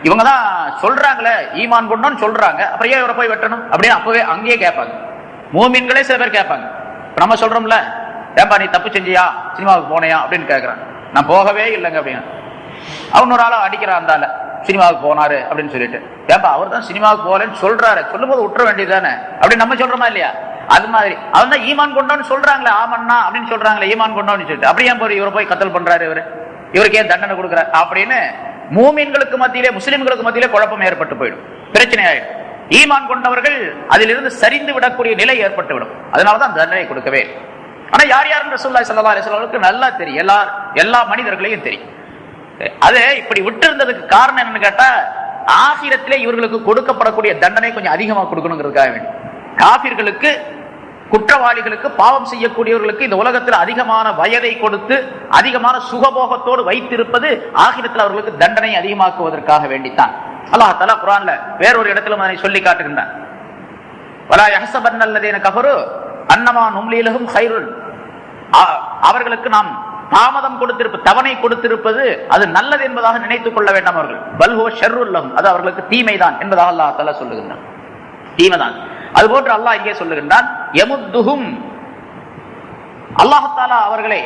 இவங்க தான் சொல்றாங்களே ஈமான் கொண்டோன்னு சொல்றாங்க, அப்புறம் ஏன் இவரை போய் வெட்டணும் அப்படின்னு அப்பவே அங்கேயே கேட்பாங்க. மூமின்களே சில பேர் கேட்பாங்க. நம்ம சொல்றோம்ல, ஏன்பா நீ தப்பு செஞ்சியா, சினிமாவுக்கு போனையா அப்படின்னு கேட்கறான். நான் போகவே இல்லைங்க அப்படின்னு. அவன் ஒரு ஆளா அடிக்கிறான், அந்த சினிமாவுக்கு போனாரு அப்படின்னு சொல்லிட்டு, ஏன்பா அவர் தான் சினிமாவுக்கு போகலன்னு சொல்றாரு, சொல்லும் போது விட்டுற வேண்டியதானே அப்படின்னு நம்ம சொல்றோமா இல்லையா? அது மாதிரி அவன் தான் ஈமான் கொண்டோன்னு சொல்றாங்களே, ஆமன்னா அப்படின்னு சொல்றாங்களே ஈமான் கொண்டோன்னு சொல்லிட்டு, அப்படியே போய் இவரை போய் கத்தல் பண்றாரு, இவருக்கு ஏன் தண்டனை கொடுக்குறாரு அப்படின்னு மூமின்களுக்கு மத்தியிலே, முஸ்லிம்களுக்கு மத்தியிலே குழப்பம் ஏற்பட்டு போயிடும், பிரச்சனை ஆயிடும். ஈமான் கொண்டவர்கள் அதிலிருந்து சரிந்து விடக்கூடிய நிலை ஏற்பட்டு விடும். அதனாலதான் தண்டனை கொடுக்கவே. ஆனா யார் யாருன்னு ரசூலுல்லாஹி ஸல்லல்லாஹு அலைஹி வஸல்லம் நல்லா தெரியும், எல்லா மனிதர்களையும் தெரியும். அது இப்படி விட்டு இருந்ததுக்கு காரணம் என்னன்னு கேட்டா, ஆகிரத்திலே இவர்களுக்கு கொடுக்கப்படக்கூடிய தண்டனை கொஞ்சம் அதிகமா கொடுக்கணுங்கிறதுக்காக வேண்டி. காபிர்களுக்கு, குற்றவாளிகளுக்கு, பாவம் செய்யக்கூடியவர்களுக்கு இந்த உலகத்தில் அதிகமான வயதை கொடுத்து அதிகமான சுகபோகத்தோடு வைத்திருப்பது ஆகிரத்தில் அவர்களுக்கு தண்டனை அதிகமாக்குவதற்காக வேண்டித்தான். அல்லாஹ் தஆலா குர்ஆன்ல வேறொரு இடத்துல அதை சொல்லி காட்டுகின்றான். வலா யஹ்ஸபன்னல்லதீன கஃபரு அன்னமா நும்லி லஹும் கைருன். அவர்களுக்கு நாம் தாமதம் கொடுத்திருப்பது, தவணை கொடுத்திருப்பது அது நல்லது என்பதாக நினைத்துக் கொள்ள வேண்டாம். அவர்கள் பல் ஹுவ ஷர்ருல் லஹும், அது அவர்களுக்கு தீமைதான் என்பதாக அல்லாஹ் தஆலா சொல்லுகின்றான். தீமைதான். அதுபோன்று அல்லாஹ் இங்கே சொல்லுகின்றான், யமுத்துஹும், அல்லாஹ் தஆலா அவர்களை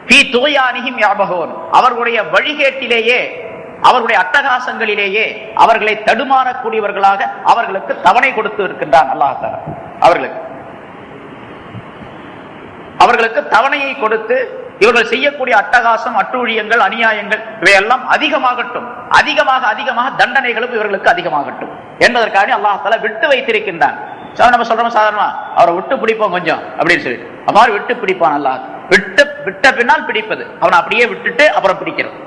ஃபீ துக்யானிஹிம் யஅபஹூன், அவர்களுடைய வழிகேட்டிலேயே, அவர்களுடைய அட்டகாசங்களிலேயே அவர்களை தடுமாறக்கூடியவர்களாக அவர்களுக்கு தவணை கொடுத்து இருக்கின்றான் அல்லாஹ் தஆலா அவர்களுக்கு. அவர்களுக்கு தவணையை கொடுத்து இவர்கள் செய்யக்கூடிய அட்டகாசம், அட்டூழியங்கள், அநியாயங்கள் இவையெல்லாம் அதிகமாகட்டும், அதிகமாக தண்டனைகளும் இவர்களுக்கு அதிகமாகட்டும் என்பதற்காக அல்லாஹ் தஆலா விட்டு வைத்திருக்கின்றான். நம்ம சொல்றோம் சாதாரணமா அவரை விட்டு பிடிப்போம் கொஞ்சம் அப்படின்னு சொல்லிட்டு, அவ்வாறு விட்டு பிடிப்பான் அல்லாஹ். விட்ட பின்னால் பிடிப்பது, அவனை அப்படியே விட்டுட்டு அப்புறம் பிடிக்கிறது.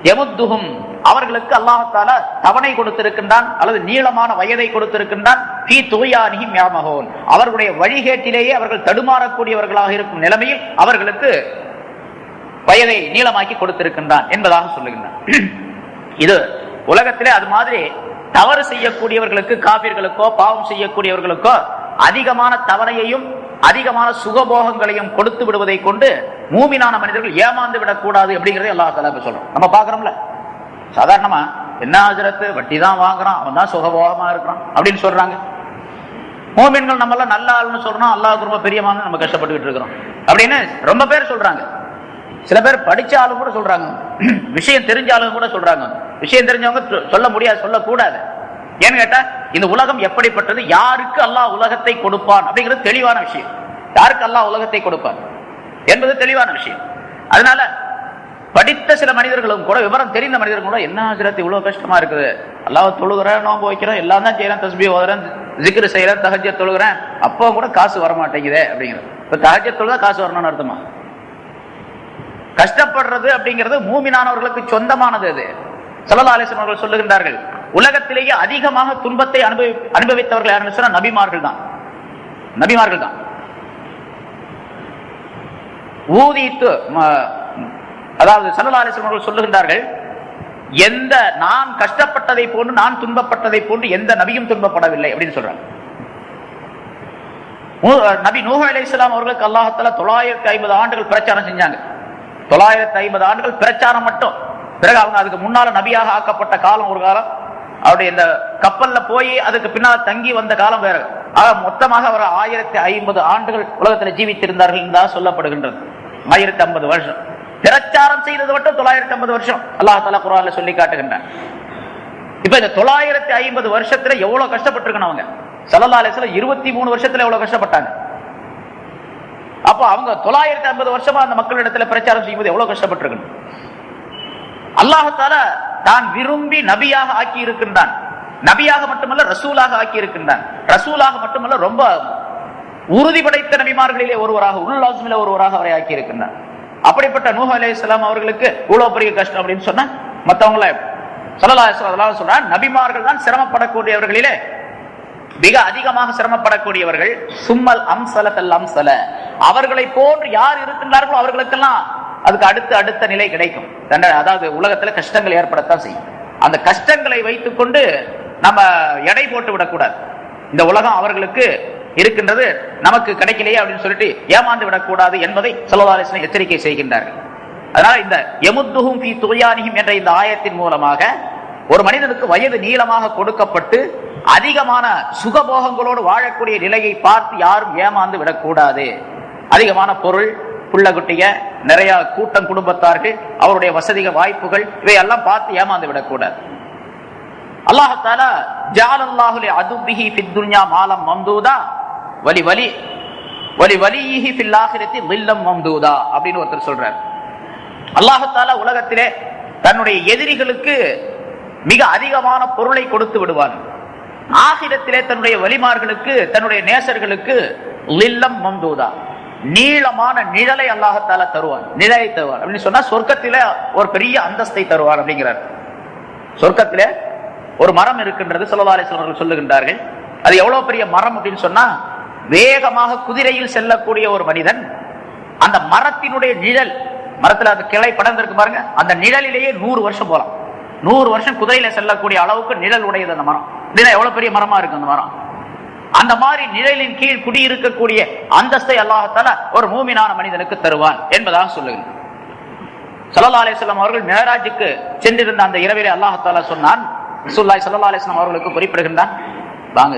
யமுத்துஹும் அவர்களுக்கு அல்லாஹ் தஆலா தவணை கொடுத்திருக்கின்றான் அல்லது நீளமான வயதை கொடுத்திருக்கின்றான். ஃபீ துக்யானிஹிம் யமஹூன் அவர்களுடைய வழிகேட்டிலேயே அவர்கள் தடுமாறக்கூடியவர்களாக இருக்கும் நிலைமையில் அவர்களுக்கு வயதை நீளமாக்கி கொடுத்திருக்கின்றான் என்பதாக சொல்லுகின்றான். இது உலகத்திலே அது மாதிரி தவறு செய்யக்கூடியவர்களுக்கு, காபிர்களுக்கோ பாவம் செய்யக்கூடியவர்களுக்கோ அதிகமான தவணையையும் அதிகமான சுகபோகங்களையும் கொடுத்து விடுவதை கொண்டு மூமினான மனிதர்கள் ஏமாந்து விடக்கூடாது அப்படிங்கறதை அல்லாஹ் தஆலா சொல்றோம். நம்ம பாக்குறோம்ல, சாதாரணமா என்ன ஹஜ்ரத் வட்டி தான் வாங்குறான், அவன் தான் சுகபோகமா இருக்கிறான் அப்படின்னு சொல்றாங்க. மூமின்கள் நம்ம எல்லாம் நல்ல ஆளுன்னு சொல்றோம், அல்லாஹ்வுக்கு ரொம்ப பிரியமான நம்ம கஷ்டப்பட்டுக்கிட்டு இருக்கிறோம் அப்படின்னு ரொம்ப பேர் சொல்றாங்க. சில பேர் படிச்ச ஆளுங்க கூட சொல்றாங்க, விஷயம் தெரிஞ்ச ஆளுங்க கூட சொல்றாங்க. விஷயம் தெரிஞ்சவங்க சொல்ல முடியாது, சொல்லக்கூடாது. ஏன்னு கேட்டா இந்த உலகம் எப்படிப்பட்டது, யாருக்கு அல்லாஹ் உலகத்தை கொடுப்பான் அப்படிங்கிறது தெளிவான விஷயம். யாருக்கு அல்லாஹ் உலகத்தை கொடுப்பான் என்பது தெளிவான விஷயம். அதனால படித்த சில மனிதர்களும் கூட, விவரம் தெரிந்த மனிதர்களும் கூட, என்ன ஹஜ்ரத் இவ்வளவு கஷ்டமா இருக்குது, அல்லாஹ் தொழுகிறேன், நோன்பு வைக்கிறேன், எல்லாம் தான் செய்யறேன், தஸ்பீஹ் ஓதுறேன், ஜிக்ர் செய்யறேன், தஹஜ்ஜத் தொழுகிறேன், அப்போ கூட காசு வர மாட்டேங்குதே அப்படிங்கிறது. இப்ப தஹஜ்ஜத் தொழுதா காசு வரணும்னு அர்த்தமா? கஷ்டப்படுறது அப்படிங்கிறது மூமினானவர்களுக்கு சொந்தமானது. அது ஸல்லல்லாஹு அலைஹி வஸல்லம் அவர்கள் சொல்லுகின்றார்கள், உலகத்திலேயே அதிகமாக துன்பத்தை அனுபவித்தவர்கள் யாருன்னு சொன்னா நபிமார்கள் தான். நபிமார்கள் தான் ஊதித்து, அதாவது ஸல்லல்லாஹு அலைஹி வஸல்லம் அவர்கள் சொல்லுகின்றார்கள், எந்த நான் கஷ்டப்பட்டதை போன்று, நான் துன்பப்பட்டதை போன்று எந்த நபியும் துன்பப்படவில்லை அப்படின்னு சொல்றாங்க. நபி நூஹ் அலைஹிஸ்ஸலாம் அவர்களுக்கு அல்லாஹ் தஆலா 950 ஆண்டுகள் பிரச்சாரம் செஞ்சாங்க. 950 ஆண்டுகள் பிரச்சாரம் மட்டும். பிறகு அவங்க அதுக்கு முன்னால நபியாக ஆக்கப்பட்ட காலம் ஒரு காலம், அவருடைய இந்த கப்பல்ல போய் அதுக்கு பின்னால் தங்கி வந்த காலம் வேற. ஆக மொத்தமாக அவர் 1050 ஆண்டுகள் உலகத்தில் ஜீவித்திருந்தார்கள் என்றால் சொல்லப்படுகின்றது. 1050 வருஷம் பிரச்சாரம் செய்தது மட்டும் 950 வருஷம் அல்லாஹ் தஆலா குர்ஆன்ல சொல்லி காட்டுகின்றான். இப்ப இந்த 950 வருஷத்துல எவ்வளவு கஷ்டப்பட்டிருக்கணும் அவங்க. ஸல்லல்லாஹு அலைஹி வஸல்லம் 23 வருஷத்துல எவ்வளவு கஷ்டப்பட்டாங்க. அப்போ அவங்க 950 வருஷமா அந்த மக்களிடத்துல பிரச்சாரம் செய்யும்போது எவ்வளவு கஷ்டப்பட்டிருக்கணும். அல்லாஹ் தஆலா தான் விரும்பி நபியாக ஆக்கி இருக்கின்றான். நபியாக மட்டுமல்ல ரசூலாக ஆக்கி இருக்கின்றான். ரசூலாக மட்டுமல்ல ரொம்ப உறுதி படைத்த நபிமார்களிலே ஒருவராக, உலுல் அஸ்மில ஒருவராக அவரை ஆக்கி இருக்கின்றான். அப்படிப்பட்ட நூஹ் அலைஹிஸ்ஸலாம் அவர்களுக்கு இவ்வளவு பெரிய கஷ்டம் அப்படின்னு சொன்னா மத்தவங்கள ஸல்லல்லாஹு அலைஹி வஸல்லம் சொல்றான், நபிமார்கள் தான் சிரமப்படக்கூடியவர்களிலே மிக அதிகமாக சிரமப்படக்கூடியவர்கள். சும்மல் அம்சலத்தல் அம்சல, அவர்களை போன்று யார் இருக்கின்றார்களோ அவர்களுக்கெல்லாம் அதுக்கு அடுத்த நிலை கிடைக்கும். அதாவது உலகத்துல கஷ்டங்கள் ஏற்படத்தான் செய்யும். அந்த கஷ்டங்களை வைத்துக் கொண்டு நம்ம எடை போட்டு விடக்கூடாது. இந்த உலகம் அவர்களுக்கு இருக்கின்றது, நமக்கு கிடைக்கலையே அப்படின்னு சொல்லிட்டு ஏமாந்து விடக்கூடாது என்பதை ஸல்லல்லாஹு அலைஹி வஸல்லம் எச்சரிக்கை செய்கின்றார்கள். அதனால இந்த யமுத்துஹும் ஃபீ துக்யானிஹிம் என்ற இந்த ஆயத்தின் மூலமாக ஒரு மனிதனுக்கு வயது நீளமாக கொடுக்கப்பட்டு அதிகமான சுகபோகங்களோடு வாழக்கூடிய நிலையை பார்த்து யாரும் ஏமாந்து விடக்கூடாது. அதிகமான பொருள், புள்ளகுட்டிய, நிறைய கூட்டம், குடும்பத்தார்கள், அவருடைய வசதிகள், வாய்ப்புகள் இவையெல்லாம் பார்த்து ஏமாந்து விடக்கூடாது. அல்லாஹ் தஆலா ஜஅலல்லாஹு லிஅதுபிஹி ஃபித் துன்யா மாலம் மம்தூதா வலிஹி ஃபில் ஆখিরাতি லில்லம் மம்தூதா அப்படின்னு ஒருத்தர் சொல்றார். அல்லாஹ் தஆலா உலகத்திலே தன்னுடைய எதிரிகளுக்கு மிக அதிகமான பொருளை கொடுத்து விடுவான். ஆகிரத்திலே தன்னுடைய வலிமார்களுக்கு, தன்னுடைய நேசர்களுக்கு லில்லம் மம்தூதா நீளமான நிழலை அல்லாஹ் தஆலா தருவான். நிழலை தருவான் அப்படின்னு சொன்னா சொர்க்கத்திலே ஒரு பெரிய அந்தஸ்தை தருவான் அப்படிங்கிறார். சொர்க்கத்திலே ஒரு மரம் இருக்கின்றது, ஸல்லல்லாஹு அலைஹி வஸல்லம் அவர்கள் சொல்லுகின்றார்கள். அது எவ்வளவு பெரிய மரம் அப்படின்னு சொன்னா, வேகமாக குதிரையில் செல்லக்கூடிய ஒரு மனிதன் அந்த மரத்தினுடைய நிழல், மரத்துல அந்த கிளை படர்ந்திருக்கு பாருங்க, அந்த நிழலிலேயே 100 வருஷம் போலாம். 100 வருஷம் குதிரையில செல்லக்கூடிய அளவுக்கு நிழல் உடையது அந்த மரம். எவ்வளவு பெரிய மரமா இருக்கு அந்த மரம். அந்த மாதிரி நிழலின் கீழ் குடியிருக்கக்கூடிய அந்தஸ்தை அல்லாஹ் தஆலா ஒரு மூமினான மனிதனுக்கு தருவான் என்பதாக சொல்லுகிறார். ஸல்லல்லாஹு அலைஹி வஸல்லம் அவர்கள் மிஅராஜுக்கு சென்றிருந்த அந்த இரவிலே அல்லாஹ் தஆலா சொன்னான், ரசூலுல்லாஹி ஸல்லல்லாஹு அலைஹி வஸல்லம் அவர்களுக்கு குறிப்பிடுகின்றான், வாங்க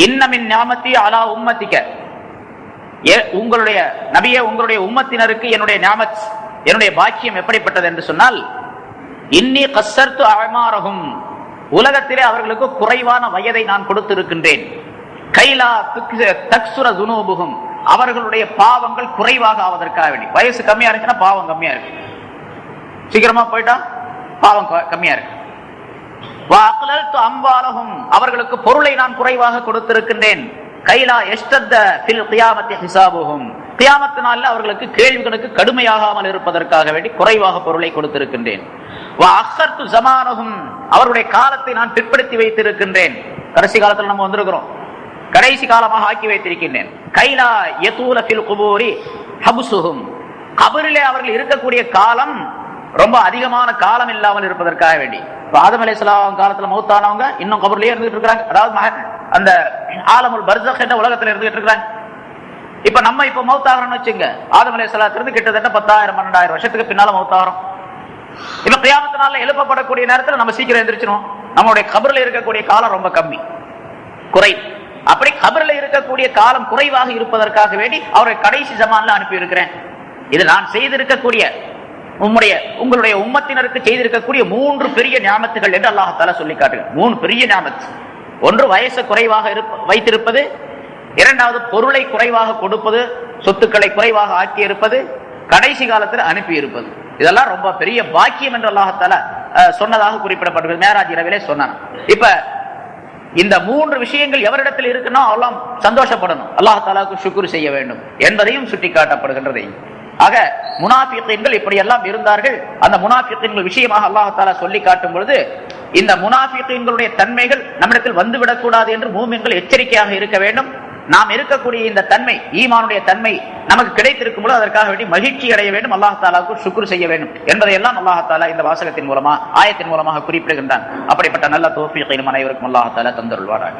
இன்ன மின் நிஅமதி அலா உம்மதிக, உங்களுடைய நபியே உங்களுடைய உம்மத்தினருக்கு என்னுடைய நிஅமத், என்னுடைய பாக்கியம் எப்படிப்பட்டது என்று சொன்னால், இன்னி கஸ்ஸர்து அமாரஹும், உலகத்திலே அவர்களுக்கு குறைவான வயதை நான் கொடுத்திருக்கின்றேன். கைலா தக்சுர துனூபுஹும், அவர்களுடைய பாவங்கள் குறைவாக ஆவதற்காக வேண்டி. வயசு கம்மியா இருந்துச்சுன்னா பாவம் கம்மியா இருக்கு, சீக்கிரமா போயிட்டா பாவம் கம்மியா இருக்கு. அம்பாலகும் அவர்களுக்கு பொருளை நான் குறைவாக கொடுத்திருக்கின்றேன். கைலா எஸ்தத்த ஃபில் கியாமத்தி ஹிசாபுஹும் கியாமத் நாளில் அவர்களுக்கு கேள்விகளுக்கு கடுமையாகாமல் இருப்பதற்காக வேண்டி குறைவாக பொருளை கொடுத்திருக்கின்றேன். வஅഖர்து ஸமானஹும் அவருடைய காலத்தை நான் பிற்படுத்தி வைத்திருக்கின்றேன். கடைசி காலத்தில் நம்ம வந்திருக்கிறோம், கடைசி காலமாக ஆக்கி வைத்திருக்கின்றேன். கைலா யதூல ஃபில் குபூரி ஹப்சுஹும் கபரிலே அவர்கள் இருக்கக்கூடிய காலம் ரொம்ப அதிகமான காலம் இல்லாமல் இருப்பதற்காக வேண்டி. ஆதம் அலைஹிஸ்ஸலாம் காலத்துல மௌத்தானவங்க இன்னும் கபர்லயே இருந்துட்டு இருக்காங்க, அதாவது அந்த ஆலமுல் பர்ஸக் என்ற உலகத்துல இருந்துட்டு இருக்காங்க. இப்ப நம்ம இப்ப மௌத்தாகிறோம்னு வச்சுங்க, ஆதம் அலைஹிஸ்ஸலாத்திலிருந்து கிட்டத்தட்ட 10,000-12,000 வருஷத்துக்கு பின்னால மௌத்தாகிறோம். இப்ப கியாமத் நாள்ல எழுப்பப்படக்கூடிய நேரத்துல நம்ம சீக்கிரம் எந்திரிச்சிடும். நம்மளுடைய கபர்ல இருக்கக்கூடிய காலம் ரொம்ப கம்மி, குறை. அப்படி கபர்ல இருக்கக்கூடிய காலம் குறைவாக இருப்பதற்காக வேண்டி அவரை கடைசி ஜமான்ல அனுப்பி இருக்கிறேன். இது நான் செய்திருக்கக்கூடிய உங்களுடைய உம்மத்தினருக்கு செய்திருக்கக்கூடிய 3 பெரிய ஞாபகத்துகள் என்று அல்லாஹ் தஆலா சொல்லி காட்டுகிறார். 3 பெரிய ஞாபகத். ஒன்று வயசை குறைவாக வைத்திருப்பது, இரண்டாவது பொருளை குறைவாக கொடுப்பது, சொத்துக்களை குறைவாக ஆக்கி இருப்பது, கடைசி காலத்தில் அனுப்பி இருப்பது. இதெல்லாம் ரொம்ப பெரிய பாக்கியம் என்று அல்லாஹ் தஆலா சொன்னதாக குறிப்பிடப்படுகிறது. மேராஜ் இரவிலே சொன்னான். இப்ப இந்த 3 விஷயங்கள் எவரிடத்தில் இருக்குன்னா எல்லாம் சந்தோஷப்படணும், அல்லாஹ் தஆலாவுக்கு ஷுக்ர் செய்ய வேண்டும் என்பதையும் சுட்டிக்காட்டப்படுகின்றது. ஆக முனாஃபிகீன்கள் இப்படி எல்லாம் இருந்தார்கள். அந்த முனாஃபிகீன்கள் விஷயமாக அல்லாஹ் தஆலா சொல்லி காட்டும் பொழுது இந்த முனாஃபிகீன்களுடைய தன்மைகள் நம்மிடத்தில் வந்துவிடக் கூடாது என்று மூமின்கள் எச்சரிக்கையாக இருக்க வேண்டும். நாம் இருக்கக்கூடிய இந்த தன்மை, ஈமானுடைய தன்மை நமக்கு கிடைத்திருக்கும் பொழுது அதற்காக வேண்டி மகிழ்ச்சி அடைய வேண்டும், அல்லாஹ் தஆலாவுக்கு ஷுக்ர் செய்ய வேண்டும் என்பதையெல்லாம் அல்லாஹ் தஆலா இந்த வாசகத்தின் மூலமாக, ஆயத்தின் மூலமாக குறிப்பிடுகின்றான். அப்படிப்பட்ட நல்ல தௌஃபீகை நம் அனைவருக்கும் அல்லாஹ் தஆலா தந்தருள்வாராக.